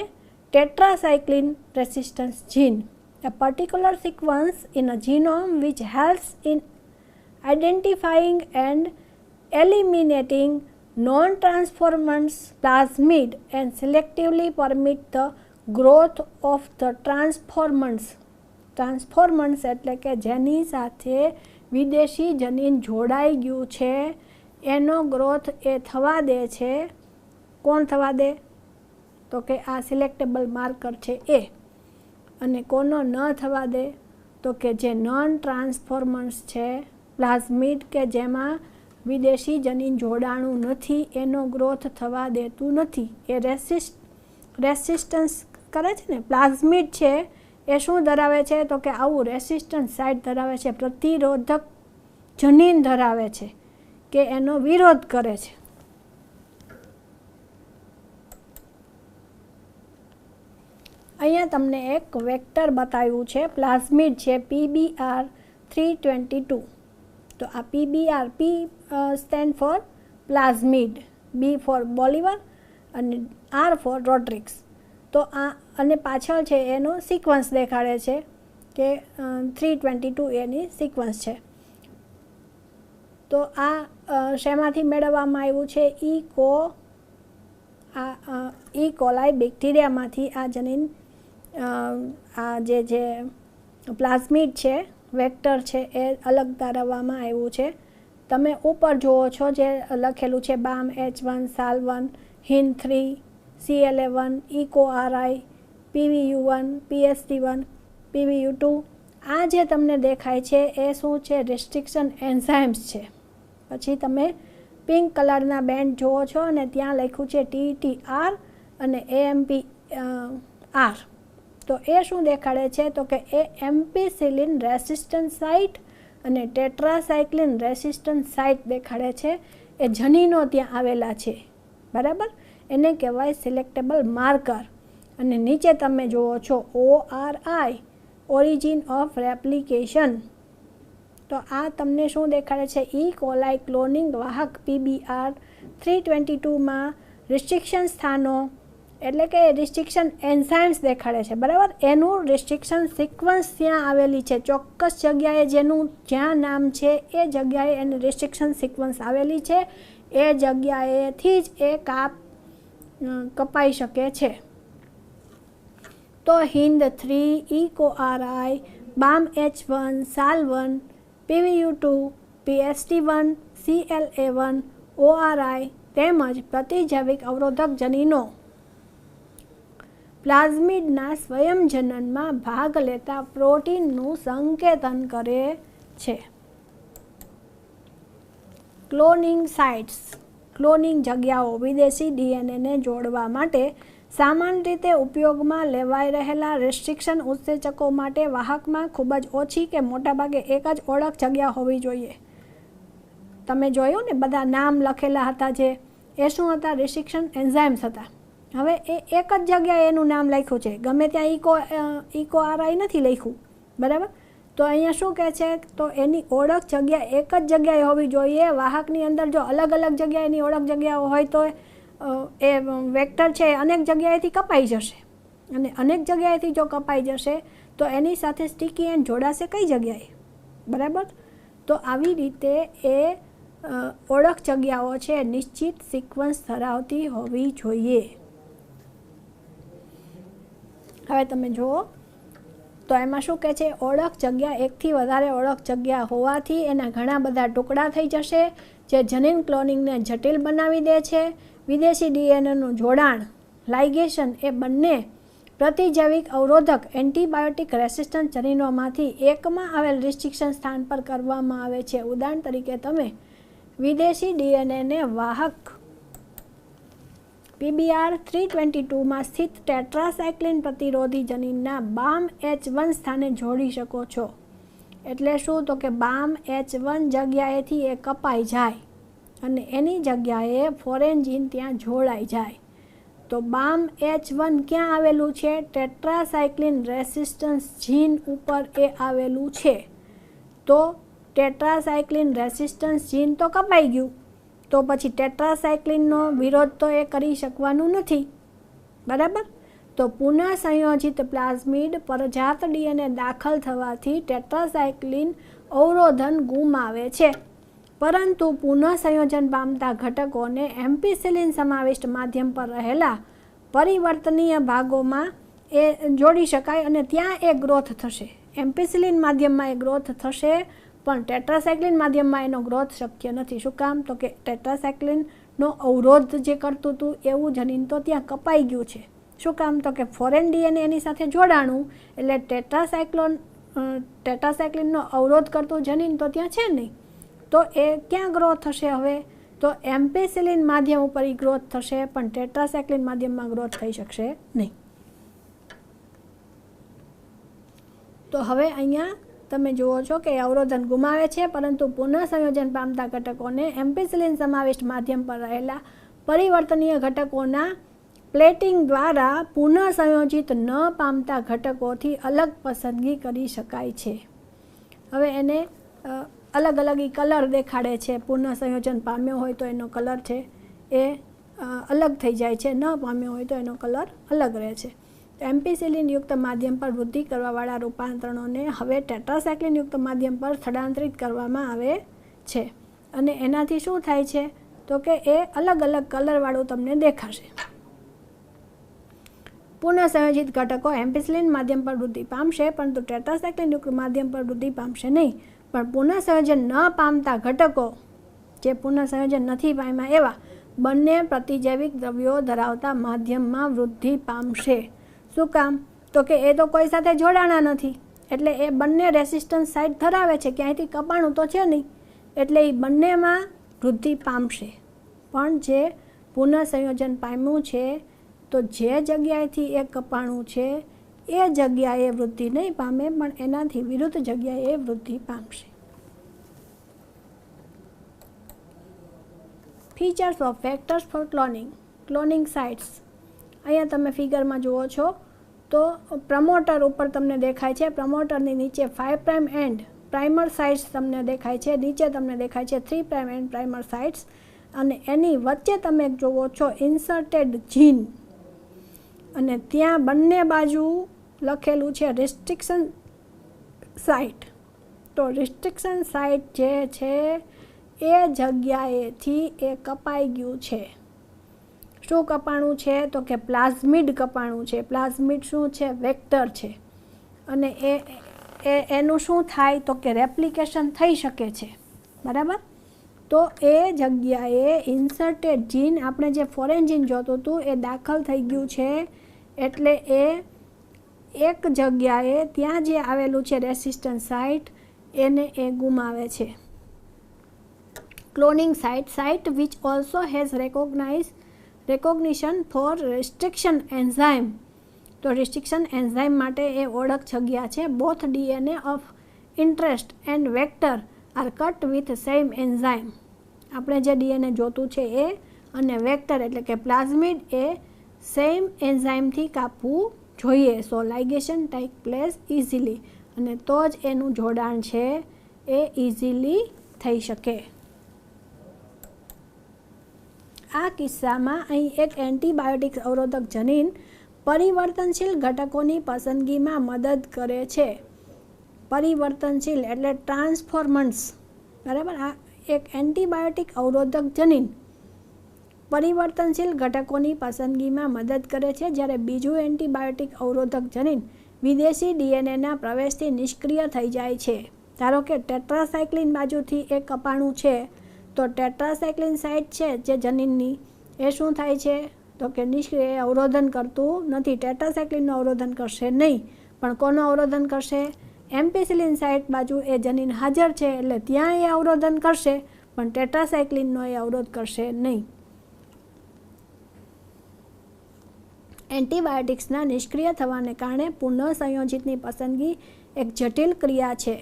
Speaker 2: tetracycline resistance gene. A particular sequence in a genome which helps in identifying and eliminating non-transformants plasmid and selectively permit the growth of the transformants. ટ્રાન્સફોર્મન્ટ્સ એટલે કે જેની સાથે વિદેશી જનીન જોડાઈ ગયું છે એનો ગ્રોથ એ થવા દે છે. કોણ થવા દે? તો કે આ સિલેક્ટેબલ માર્કર છે એ. અને કોનો ન થવા દે? તો કે જે નોન ટ્રાન્સફોર્મન્ટ્સ છે પ્લાઝમિડ કે જેમાં વિદેશી જનીન જોડાણું નથી એનો ગ્રોથ થવા દેતું નથી. એ રેસિસ્ટન્સ કરે છે ને. પ્લાઝમિડ છે એ શું ધરાવે છે? તો કે આવું રેસિસ્ટન્સ સાઇટ ધરાવે છે, પ્રતિરોધક જનીન ધરાવે છે કે એનો વિરોધ કરે છે. અહીંયા તમને એક વેક્ટર બતાવ્યું છે, પ્લાઝમિડ છે PBr322. તો આ PBR, P stand for plasmid, B for Bolivar અને R ફોર રોડ્રિક્સ. તો આ અને પાછળ છે એનો સિક્વન્સ દેખાડે છે કે 322 એની સિક્વન્સ છે. તો આ શેમાંથી મેળવવામાં આવ્યું છે? ઈ કોલાઈ બેક્ટેરિયામાંથી આ જનીન, આ જે પ્લાઝમિડ છે વેક્ટર છે એ અલગ તારવવામાં આવ્યું છે. તમે ઉપર જુઓ છો જે લખેલું છે BAM H1, SAL1, HIN3, CLA1, EcoRI, PVU1, PST1, PVU2. આ જે તમને દેખાય છે એ શું છે? રિસ્ટ્રિક્શન એન્ઝાઇમ્સ છે. પછી તમે પિંક કલરના બેન્ડ જુઓ છો અને ત્યાં લખ્યું છે TTR અને AMPR. તો એ શું દેખાડે છે? તો કે એ એમ્પિસિલિન રેસિસ્ટન્ટ સાઇટ અને ટેટ્રાસાઇક્લિન રેસિસ્ટન્ટ સાઇટ દેખાડે છે. એ જનીનો ત્યાં આવેલા છે, બરાબર. એને કહેવાય સિલેક્ટેબલ માર્કર. અને નીચે તમે જુઓ છો ORI, ઓરિજિન ઓફ રેપ્લિકેશન. તો આ તમને શું દેખાડે છે? ઈ કોલાઈ ક્લોનિંગ વાહક PBr322માં રિસ્ટ્રિક્શન સ્થાનો એટલે કે રિસ્ટ્રિક્શન એન્ઝાઇમ્સ દેખાડે છે, બરાબર. એનું રિસ્ટ્રિક્શન સિક્વન્સ ત્યાં આવેલી છે. ચોક્કસ જગ્યાએ જેનું જ્યાં નામ છે એ જગ્યાએ એની રિસ્ટ્રિક્શન સિક્વન્સ આવેલી છે. એ જગ્યાએથી જ એ કપાઈ શકે છે. તો HIND3, EcoRI, BAM H1, SAL1, PVU2, PST1, CLA1, ORI તેમજ પ્રતિજૈવિક અવરોધક જનીનો પ્લાઝમિડના સ્વયંજનનમાં ભાગ લેતા પ્રોટીનનું સંકેતન કરે છે. ક્લોનિંગ સાઇટ્સ, ક્લોનિંગ જગ્યાઓ વિદેશી ડીએનએને જોડવા માટે સામાન્ય રીતે ઉપયોગમાં લેવાઈ રહેલા રિસ્ટ્રિક્શન ઉત્સેચકો માટે વાહકમાં ખૂબ જ ઓછી કે મોટાભાગે એક જ ઓળખ જગ્યા હોવી જોઈએ. તમે જોયું ને બધા નામ લખેલા હતા જે એ શું હતા? રિસ્ટ્રિક્શન એન્ઝાઇમ્સ હતા. હવે એ એક જ જગ્યાએ એનું નામ લખ્યું છે, ગમે ત્યાં EcoRI નથી લખ્યું, બરાબર. તો અહીંયા શું કહે છે? તો એની ઓળખ જગ્યા એક જ જગ્યાએ હોવી જોઈએ. વાહકની અંદર જો અલગ અલગ જગ્યાએ એની ઓળખ જગ્યાઓ હોય તો એ વેક્ટર છે અનેક જગ્યાએથી કપાઈ જશે. અને અનેક જગ્યાએથી જો કપાઈ જશે તો એની સાથે સ્ટિકી એન્ડ જોડાશે કઈ જગ્યાએ, બરાબર. તો આવી રીતે એ ઓળખ જગ્યાઓ છે નિશ્ચિત સિક્વન્સ ધરાવતી હોવી જોઈએ. હવે તમે જુઓ તો એમાં શું કહે છે? ઓળખ જગ્યા એકથી વધારે ઓળખ જગ્યા હોવાથી એના ઘણા બધા ટુકડા થઈ જશે જે જનીન ક્લોનિંગને જટિલ બનાવી દે છે. વિદેશી ડીએનએનું જોડાણ, લાઇગેશન એ બંને પ્રતિજૈવિક અવરોધક એન્ટીબાયોટિક રેસિસ્ટન્ટ જનીનોમાંથી એકમાં આવેલ રિસ્ટ્રિક્શન સ્થાન પર કરવામાં આવે છે. ઉદાહરણ તરીકે તમે વિદેશી ડીએનએને વાહક PBr322માં સ્થિત ટેટ્રાસાઇક્લિન પ્રતિરોધી જનીનના BAM H1 સ્થાને જોડી શકો છો. એટલે શું? તો કે BAM H1 જગ્યાએથી એ કપાઈ જાય અને એની જગ્યાએ ફોરેન જીન ત્યાં જોડાઈ જાય. તો BAM H1 ક્યાં આવેલું છે? ટેટ્રાસાઇક્લિન રેસિસ્ટન્સ જીન ઉપર એ આવેલું છે. તો ટેટ્રાસાઇક્લિન રેસિસ્ટન્સ જીન તો કપાઈ ગયું, તો પછી ટેટ્રાસાઇક્લિનનો વિરોધ તો એ કરી શકવાનું નથી, બરાબર. તો પુનઃસંયોજિત પ્લાઝમિડ પરજાત ડીએનએ દાખલ થવાથી ટેટ્રાસાઇક્લિન અવરોધન ગુમાવે છે, પરંતુ પુનઃસંયોજન પામતા ઘટકોને એમ્પિસિલિન સમાવિષ્ટ માધ્યમ પર રહેલા પરિવર્તનીય ભાગોમાં એ જોડી શકાય અને ત્યાં એ ગ્રોથ થશે. એમ્પિસિલિન માધ્યમમાં એ ગ્રોથ થશે, પણ ટેટ્રાસાયક્લિન માધ્યમમાં એનો ગ્રોથ શક્ય નથી. શું કામ? તો કે ટેટ્રાસાયક્લિનનો અવરોધ જે કરતું હતું એવું જનીન તો ત્યાં કપાઈ ગયું છે. શું કામ? તો કે ફોરેન ડીએનએ એની સાથે જોડાણું, એટલે ટેટ્રાસાયક્લિનનો અવરોધ કરતું જનીન તો ત્યાં છે નહીં. તો એ ક્યાં ગ્રોથ થશે હવે? તો એમ્પિસિલિન માધ્યમ ઉપર એ ગ્રોથ થશે, પણ ટેટ્રાસાયક્લિન માધ્યમમાં ગ્રોથ થઈ શકશે નહીં. તો હવે અહીંયા તમે જુઓ છો કે અવરોધન ગુમાવે છે, પરંતુ પુનઃસંયોજન પામતા ઘટકોને એમ્પિસિલિન સમાવિષ્ટ માધ્યમ પર રહેલા પરિવર્તનીય ઘટકોના પ્લેટિંગ દ્વારા પુનઃસંયોજિત ન પામતા ઘટકોથી અલગ પસંદગી કરી શકાય છે. હવે એને અલગ અલગ કલર દેખાડે છે. પુનઃસંયોજન પામ્યો હોય તો એનો કલર છે એ અલગ થઈ જાય છે, ન પામ્યો હોય તો એનો કલર અલગ રહે છે. એમ્પિસિલિન યુક્ત માધ્યમ પર વૃદ્ધિ કરવાવાળા રૂપાંતરણોને હવે ટેટ્રાસાયક્લિન યુક્ત માધ્યમ પર સ્થળાંતરિત કરવામાં આવે છે, અને એનાથી શું થાય છે? તો કે એ અલગ અલગ કલરવાળું તમને દેખાશે. પુનઃસંયોજિત ઘટકો એમ્પિસિલિન માધ્યમ પર વૃદ્ધિ પામશે, પરંતુ ટેટ્રાસાયક્લિન યુક્ત માધ્યમ પર વૃદ્ધિ પામશે નહીં. પણ પુનઃસંયોજન ન પામતા ઘટકો, જે પુનઃસંયોજન નથી પામ્યા એવા, બંને પ્રતિજૈવિક દ્રવ્યો ધરાવતા માધ્યમમાં વૃદ્ધિ પામશે. શું કામ? તો કે એ તો કોઈ સાથે જોડાણા નથી, એટલે એ બંને રેસિસ્ટન્સ સાઇટ ધરાવે છે, ક્યાંયથી કપાણું તો છે નહીં, એટલે એ બંનેમાં વૃદ્ધિ પામશે. પણ જે પુનઃસંયોજન પામ્યું છે, તો જે જગ્યાએથી એ કપાણું છે એ જગ્યાએ વૃદ્ધિ નહીં પામે, પણ એનાથી વિરુદ્ધ જગ્યાએ વૃદ્ધિ પામશે. Features of vectors for cloning. Cloning sites અહીંયા તમે ફિગરમાં જુઓ છો તો પ્રમોટર ઉપર તમને દેખાય છે. પ્રમોટરની નીચે 5' એન્ડ પ્રાઇમર સાઇટ્સ તમને દેખાય છે, નીચે તમને દેખાય છે 3' એન્ડ પ્રાઇમર સાઇટ્સ, અને એની વચ્ચે તમે જુઓ છો ઇન્સર્ટેડ જીન, અને ત્યાં બંને બાજુ લખેલું છે રિસ્ટ્રિક્શન સાઇટ. તો રિસ્ટ્રિક્શન સાઇટ જે છે એ જગ્યાએથી એ કપાઈ ગયું છે. શું કપાણું છે? તો કે પ્લાઝમિડ કપાણું છે. પ્લાઝમિડ શું છે? વેક્ટર છે. અને એનું શું થાય? તો કે રેપ્લિકેશન થઈ શકે છે. બરાબર? તો એ જગ્યાએ ઇન્સર્ટેડ જીન, આપણે જે ફોરેન જીન જોતું હતું એ દાખલ થઈ ગયું છે, એટલે એ એક જગ્યાએ ત્યાં જે આવેલું છે રેસિસ્ટન્સ સાઇટ એને એ ગુમાવે છે. Cloning site which also has recognition for restriction enzyme. તો રિસ્ટ્રિક્શન એન્ઝાઇમ માટે એ ઓળખ જગ્યા છે. Both DNA of interest and vector are cut with same enzyme. આપણે જે ડીએનએ જોતું છે એ અને વેક્ટર એટલે કે પ્લાઝમિડ એ સેમ એન્ઝાઇમથી કાપવું જોઈએ. સો લાઇગેશન ટેક પ્લેસ ઇઝીલી, અને તો જ એનું જોડાણ છે એ ઇઝીલી થઈ શકે. આ કિસ્સામાં અહીં એક એન્ટીબાયોટિક અવરોધક જનીન પરિવર્તનશીલ ઘટકોની પસંદગીમાં મદદ કરે છે. પરિવર્તનશીલ એટલે ટ્રાન્સફોર્મન્ટ્સ. બરાબર? આ એક એન્ટીબાયોટિક અવરોધક જનીન પરિવર્તનશીલ ઘટકોની પસંદગીમાં મદદ કરે છે, જ્યારે બીજું એન્ટીબાયોટિક અવરોધક જનીન વિદેશી ડીએનએના પ્રવેશથી નિષ્ક્રિય થઈ જાય છે. ધારો કે ટેટ્રાસાયક્લિન બાજુથી એક કપાણું છે, તો ટેટ્રાસાયક્લિન સાઇટ છે જે જનીનની એ શું થાય છે? તો કે નિષ્ક્રિય, અવરોધન કરતું નથી. ટેટ્રાસાયક્લિનનું અવરોધન કરશે નહીં, પણ કોનું અવરોધન કરશે? એમ્પિસિલિન સાઇટ બાજુ એ જનીન હાજર છે, એટલે ત્યાં એ અવરોધન કરશે, પણ ટેટ્રાસાયક્લિનનો એ અવરોધ કરશે નહીં. એન્ટીબાયોટિક્સના નિષ્ક્રિય થવાને કારણે પુનઃસંયોજિતની પસંદગી એક જટિલ ક્રિયા છે,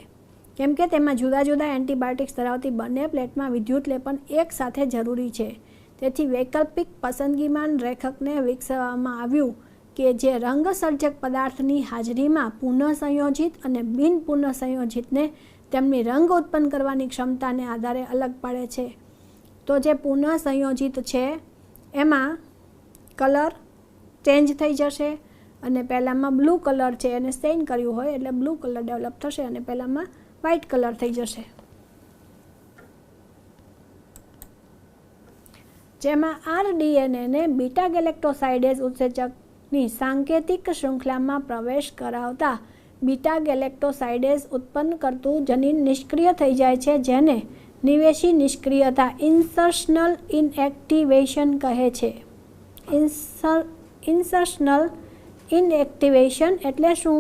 Speaker 2: કેમ કે તેમાં જુદા જુદા એન્ટીબાયોટિક્સ ધરાવતી બંને પ્લેટમાં વિદ્યુત લેપન એક સાથે જરૂરી છે. તેથી વૈકલ્પિક પસંદગીમાન રેખકને વિકસાવવામાં આવ્યું કે જે રંગસર્જક પદાર્થની હાજરીમાં પુનઃસંયોજિત અને બિન પુનઃસંયોજિતને તેમની રંગ ઉત્પન્ન કરવાની ક્ષમતાને આધારે અલગ પાડે છે. તો જે પુનઃસંયોજિત છે એમાં કલર ચેન્જ થઈ જશે, અને પહેલાંમાં બ્લુ કલર છે એને સ્ટેઇન કર્યું હોય એટલે બ્લુ કલર ડેવલપ થશે, અને પહેલાંમાં વ્હાઇટ કલર થઈ જશે, જેમાં rDNAને બીટા ગેલેક્ટોસાઇડેઝ ઉત્સેચકની સાંકેતિક શૃંખલામાં પ્રવેશ કરાવતા બીટા ગેલેક્ટોસાઇડેઝ ઉત્પન્ન કરતું જનીન નિષ્ક્રિય થઈ જાય છે, જેને નિવેશી નિષ્ક્રિયતા ઇન્સર્શનલ ઇનએક્ટિવેશન કહે છે. ઇન્સર્શનલ ઇનએક્ટિવેશન એટલે શું?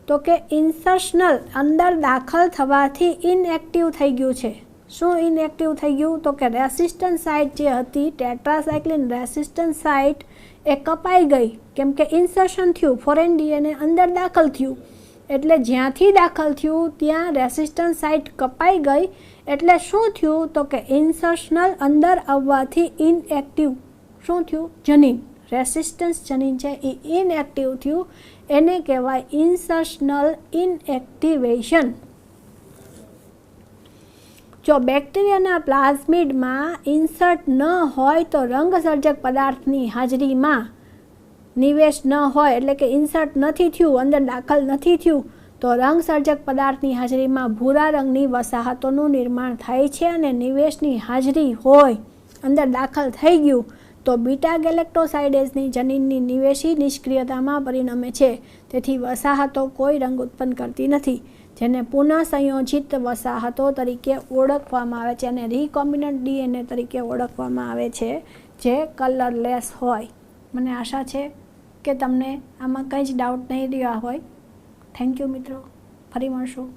Speaker 2: તો કે ઇન્સર્શનલ અંદર દાખલ થવાથી ઇનએક્ટિવ થઈ ગયું છે. શું ઇનએક્ટિવ થઈ ગયું? તો કે રેસિસ્ટન્સ સાઇટ જે હતી ટેટ્રાસાયક્લિન રેસિસ્ટન્સ સાઇટ એ કપાઈ ગઈ, કેમ કે ઇન્સર્શન થયું, ફોરેન ડીએનએ અંદર દાખલ થયું, એટલે જ્યાંથી દાખલ થયું ત્યાં રેસિસ્ટન્સ સાઇટ કપાઈ ગઈ, એટલે શું થયું? તો કે ઇન્સર્શનલ અંદર આવવાથી ઇનએક્ટિવ શું થયું? જનીન, રેસિસ્ટન્સ જનીન છે એ ઇનએક્ટિવ થયું, એને કહેવાય ઇન્સર્શનલ ઇનએક્ટિવેશન. જો બેક્ટેરિયાના પ્લાઝમિડમાં ઇન્સર્ટ ન હોય તો રંગસર્જક પદાર્થની હાજરીમાં નિવેશ ન હોય, એટલે કે ઇન્સર્ટ નથી થયું, અંદર દાખલ નથી થયું, તો રંગસર્જક પદાર્થની હાજરીમાં ભૂરા રંગની વસાહતોનું નિર્માણ થાય છે, અને નિવેશની હાજરી હોય, અંદર દાખલ થઈ ગયું, તો બીટા ગેલેક્ટોસાઇડેઝની જનીનની નિવેશી નિષ્ક્રિયતામાં પરિણમે છે. તેથી વસાહતો કોઈ રંગ ઉત્પન્ન કરતી નથી, જેને પુનઃ સંયોજિત વસાહતો તરીકે ઓળખવામાં આવે છે, અને રિકોમ્બિનન્ટ ડીએનએ તરીકે ઓળખવામાં આવે છે, જે કલરલેસ હોય. મને આશા છે કે તમને આમાં કંઈ જ ડાઉટ નહીં રહ્યા હોય. થેન્ક યુ મિત્રો, ફરી મળશું.